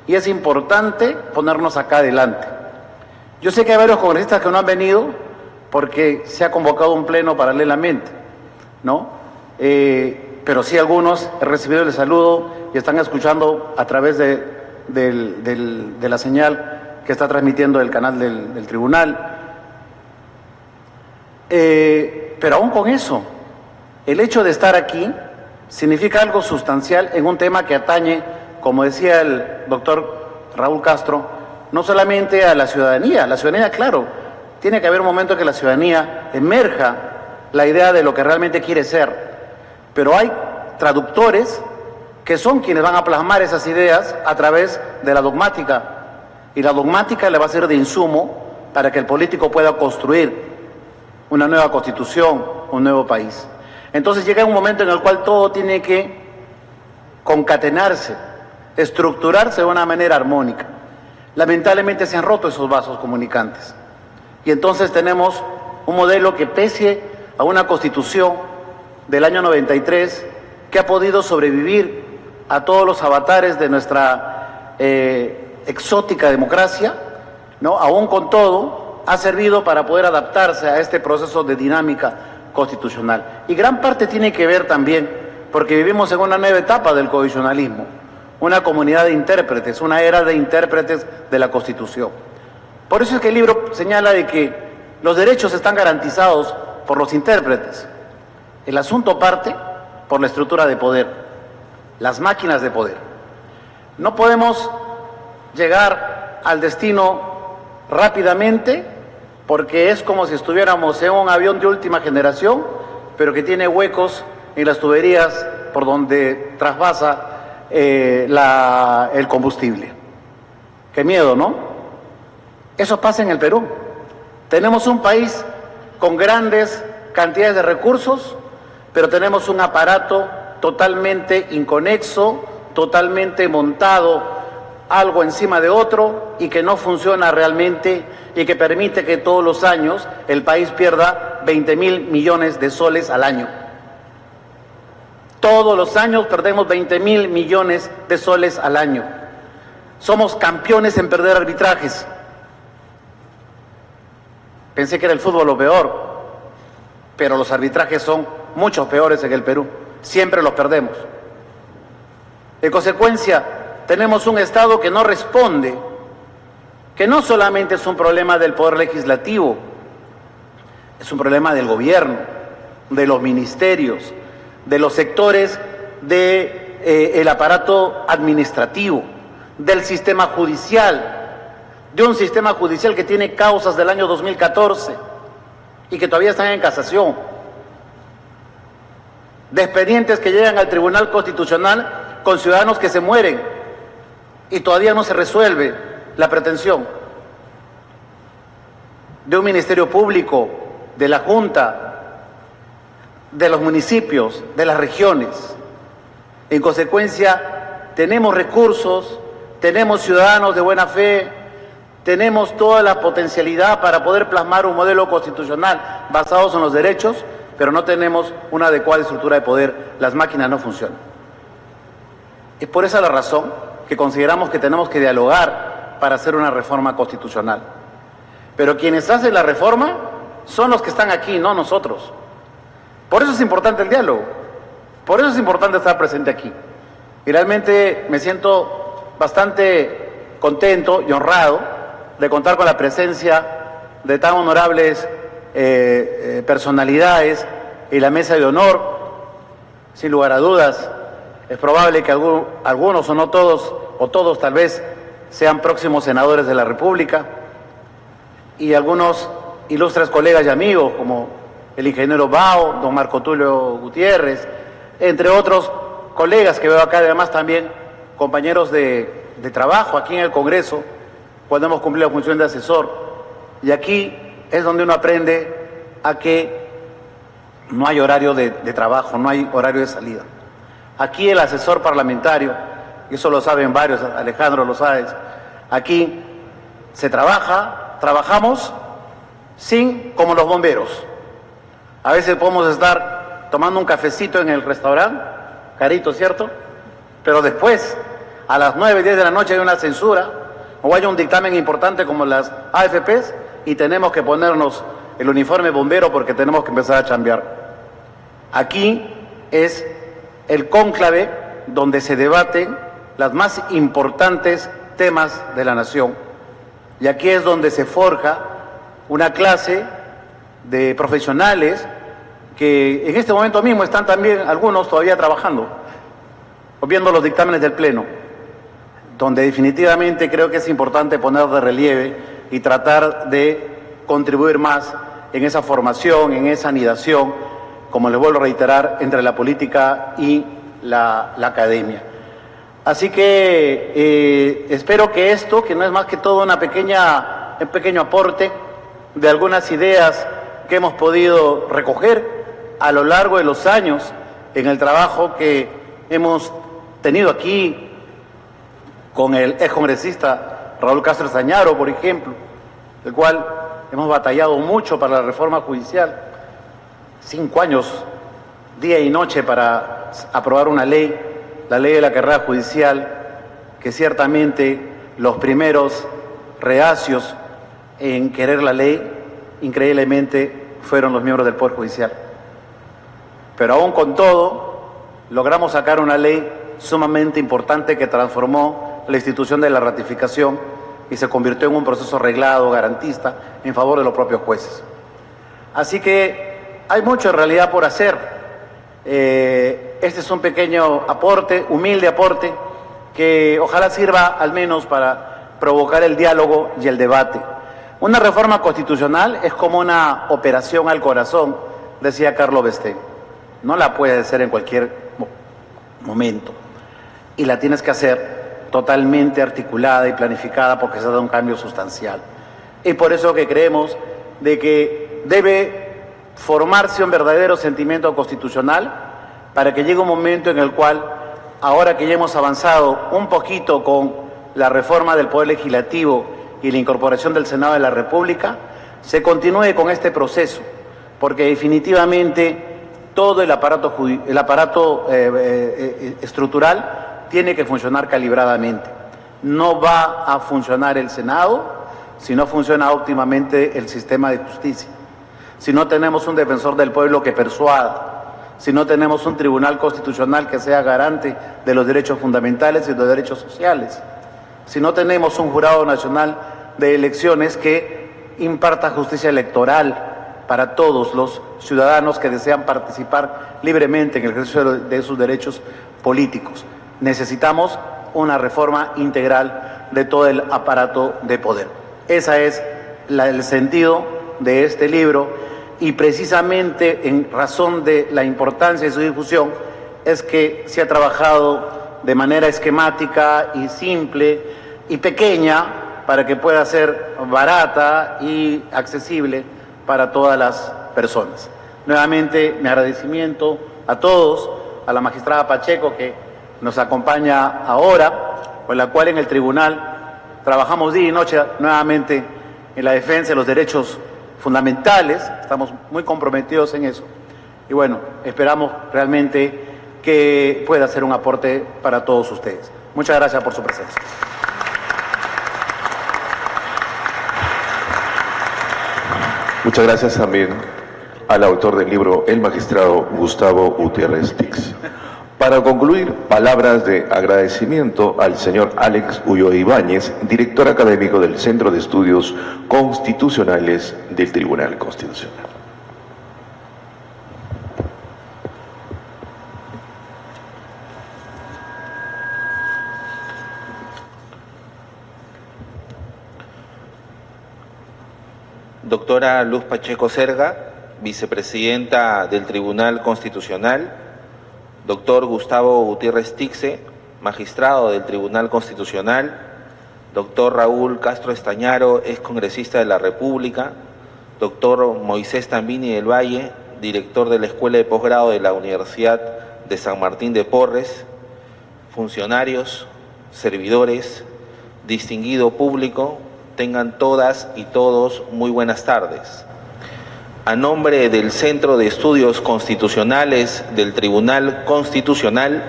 Y es importante ponernos acá adelante. Yo sé que hay varios congresistas que no han venido porque se ha convocado un pleno paralelamente, ¿no? Pero sí algunos he recibido el saludo y están escuchando a través de la señal que está transmitiendo el canal del tribunal. Pero aún con eso, el hecho de estar aquí significa algo sustancial en un tema que atañe, como decía el doctor Raúl Castro, no solamente a la ciudadanía, claro, tiene que haber un momento en que la ciudadanía emerja la idea de lo que realmente quiere ser, pero hay traductores que son quienes van a plasmar esas ideas a través de la dogmática, y la dogmática le va a ser de insumo para que el político pueda construir una nueva constitución, un nuevo país. Entonces llega un momento en el cual todo tiene que concatenarse, estructurarse de una manera armónica. Lamentablemente se han roto esos vasos comunicantes. Y entonces tenemos un modelo que, pese a una constitución del año 93, que ha podido sobrevivir a todos los avatares de nuestra exótica democracia, ¿no? Aún con todo, ha servido para poder adaptarse a este proceso de dinámica constitucional. Y gran parte tiene que ver también, porque vivimos en una nueva etapa del constitucionalismo, una comunidad de intérpretes, una era de intérpretes de la Constitución. Por eso es que el libro señala de que los derechos están garantizados por los intérpretes. El asunto parte por la estructura de poder, las máquinas de poder. No podemos llegar al destino rápidamente, porque es como si estuviéramos en un avión de última generación, pero que tiene huecos en las tuberías por donde trasvasa el combustible. Qué miedo, ¿no? Eso pasa en el Perú. Tenemos un país con grandes cantidades de recursos, pero tenemos un aparato totalmente inconexo, totalmente montado, algo encima de otro, y que no funciona realmente, y que permite que todos los años el país pierda 20.000 millones de soles al año. Todos los años perdemos 20.000 millones de soles al año. Somos campeones en perder arbitrajes. Pensé que era el fútbol lo peor, pero los arbitrajes son mucho peores en el Perú. Siempre los perdemos. En consecuencia, tenemos un Estado que no responde, que no solamente es un problema del Poder Legislativo, es un problema del gobierno, de los ministerios, de los sectores del aparato administrativo, del sistema judicial, de un sistema judicial que tiene causas del año 2014 y que todavía están en casación, de expedientes que llegan al Tribunal Constitucional con ciudadanos que se mueren y todavía no se resuelve la pretensión, de un Ministerio Público, de la Junta, de los municipios, de las regiones. En consecuencia, tenemos recursos, tenemos ciudadanos de buena fe, tenemos toda la potencialidad para poder plasmar un modelo constitucional basado en los derechos, pero no tenemos una adecuada estructura de poder. Las máquinas no funcionan. Es por esa la razón que consideramos que tenemos que dialogar para hacer una reforma constitucional. Pero quienes hacen la reforma son los que están aquí, no nosotros. Por eso es importante el diálogo, por eso es importante estar presente aquí. Y realmente me siento bastante contento y honrado de contar con la presencia de tan honorables personalidades y la mesa de honor. Sin lugar a dudas, es probable que algunos o no todos, o todos tal vez, sean próximos senadores de la República, y algunos ilustres colegas y amigos como el ingeniero Bao, don Marco Tulio Gutiérrez, entre otros colegas que veo acá, además también compañeros de trabajo aquí en el Congreso, cuando hemos cumplido la función de asesor. Y aquí es donde uno aprende a que no hay horario de trabajo, no hay horario de salida. Aquí el asesor parlamentario, y eso lo saben varios, Alejandro lo sabes, aquí se trabajamos como los bomberos. A veces podemos estar tomando un cafecito en el restaurante, carito, ¿cierto? Pero después, a las 9, 10 de la noche hay una censura, o hay un dictamen importante como las AFPs, y tenemos que ponernos el uniforme bombero porque tenemos que empezar a chambear. Aquí es el cónclave donde se debaten los más importantes temas de la nación. Y aquí es donde se forja una clase de profesionales que en este momento mismo están también algunos todavía trabajando, o viendo los dictámenes del Pleno, donde definitivamente creo que es importante poner de relieve y tratar de contribuir más en esa formación, en esa anidación, como les vuelvo a reiterar, entre la política y la academia. Así que espero que esto, que no es más que todo un pequeño aporte de algunas ideas que hemos podido recoger a lo largo de los años en el trabajo que hemos tenido aquí con el excongresista Raúl Castro Stañaro, por ejemplo, el cual hemos batallado mucho para la reforma judicial, 5 años, día y noche, para aprobar una ley, la ley de la carrera judicial, que ciertamente los primeros reacios en querer la ley, increíblemente, fueron los miembros del Poder Judicial. Pero aún con todo, logramos sacar una ley sumamente importante que transformó la institución de la ratificación y se convirtió en un proceso reglado, garantista, en favor de los propios jueces. Así que hay mucho en realidad por hacer. Este es un pequeño aporte, humilde aporte, que ojalá sirva al menos para provocar el diálogo y el debate. Una reforma constitucional es como una operación al corazón, decía Carlos Bestén. No la puedes hacer en cualquier momento y la tienes que hacer totalmente articulada y planificada porque se da un cambio sustancial. Y por eso que creemos de que debe formarse un verdadero sentimiento constitucional para que llegue un momento en el cual, ahora que ya hemos avanzado un poquito con la reforma del Poder Legislativo y la incorporación del Senado de la República, se continúe con este proceso, porque definitivamente todo el aparato estructural tiene que funcionar calibradamente. No va a funcionar el Senado si no funciona óptimamente el sistema de justicia, si no tenemos un defensor del pueblo que persuada, si no tenemos un tribunal constitucional que sea garante de los derechos fundamentales y de los derechos sociales, si no tenemos un jurado nacional de Elecciones que imparta justicia electoral para todos los ciudadanos que desean participar libremente en el ejercicio de sus derechos políticos. Necesitamos una reforma integral de todo el aparato de poder. Ese es el sentido de este libro, y precisamente en razón de la importancia de su difusión es que se ha trabajado de manera esquemática y simple y pequeña para que pueda ser barata y accesible para todas las personas. Nuevamente, mi agradecimiento a todos, a la magistrada Pacheco que nos acompaña ahora, con la cual en el tribunal trabajamos día y noche nuevamente en la defensa de los derechos fundamentales, estamos muy comprometidos en eso. Y bueno, esperamos realmente que pueda ser un aporte para todos ustedes. Muchas gracias por su presencia. Muchas gracias también al autor del libro, el magistrado Gustavo Gutiérrez Tix. Para concluir, palabras de agradecimiento al señor Alex Ulloa Ibáñez, director académico del Centro de Estudios Constitucionales del Tribunal Constitucional. Doctora Luz Pacheco Serga, vicepresidenta del Tribunal Constitucional. Doctor Gustavo Gutiérrez Tixe, magistrado del Tribunal Constitucional. Doctor Raúl Castro Estañaro, excongresista de la República. Doctor Moisés Tambini del Valle, director de la Escuela de Posgrado de la Universidad de San Martín de Porres. Funcionarios, servidores, distinguido público, tengan todas y todos muy buenas tardes. A nombre del Centro de Estudios Constitucionales del Tribunal Constitucional,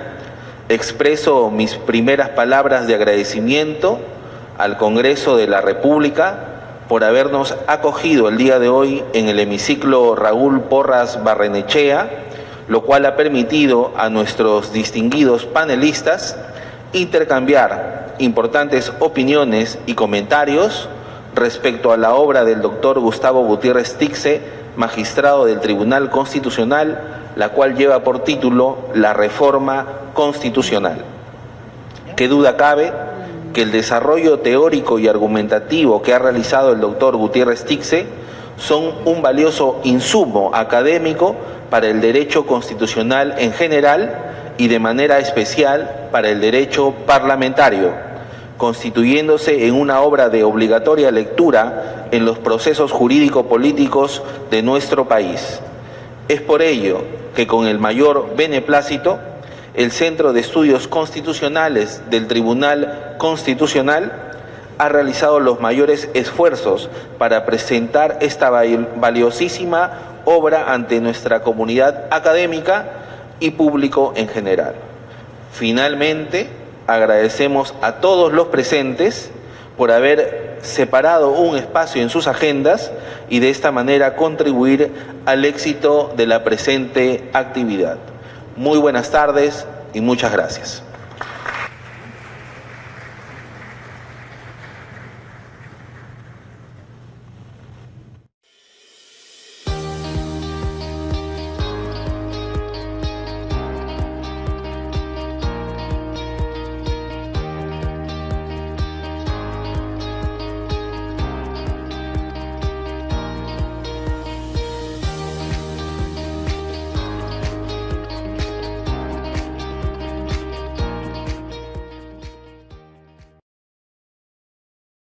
expreso mis primeras palabras de agradecimiento al Congreso de la República por habernos acogido el día de hoy en el hemiciclo Raúl Porras Barrenechea, lo cual ha permitido a nuestros distinguidos panelistas intercambiar importantes opiniones y comentarios respecto a la obra del doctor Gustavo Gutiérrez Tixe, magistrado del Tribunal Constitucional, la cual lleva por título La Reforma Constitucional. ¿Qué duda cabe que el desarrollo teórico y argumentativo que ha realizado el doctor Gutiérrez Tixe son un valioso insumo académico para el derecho constitucional en general y de manera especial para el derecho parlamentario, constituyéndose en una obra de obligatoria lectura en los procesos jurídico-políticos de nuestro país. Es por ello que con el mayor beneplácito, el Centro de Estudios Constitucionales del Tribunal Constitucional ha realizado los mayores esfuerzos para presentar esta valiosísima obra ante nuestra comunidad académica y público en general. Finalmente, agradecemos a todos los presentes por haber separado un espacio en sus agendas y de esta manera contribuir al éxito de la presente actividad. Muy buenas tardes y muchas gracias.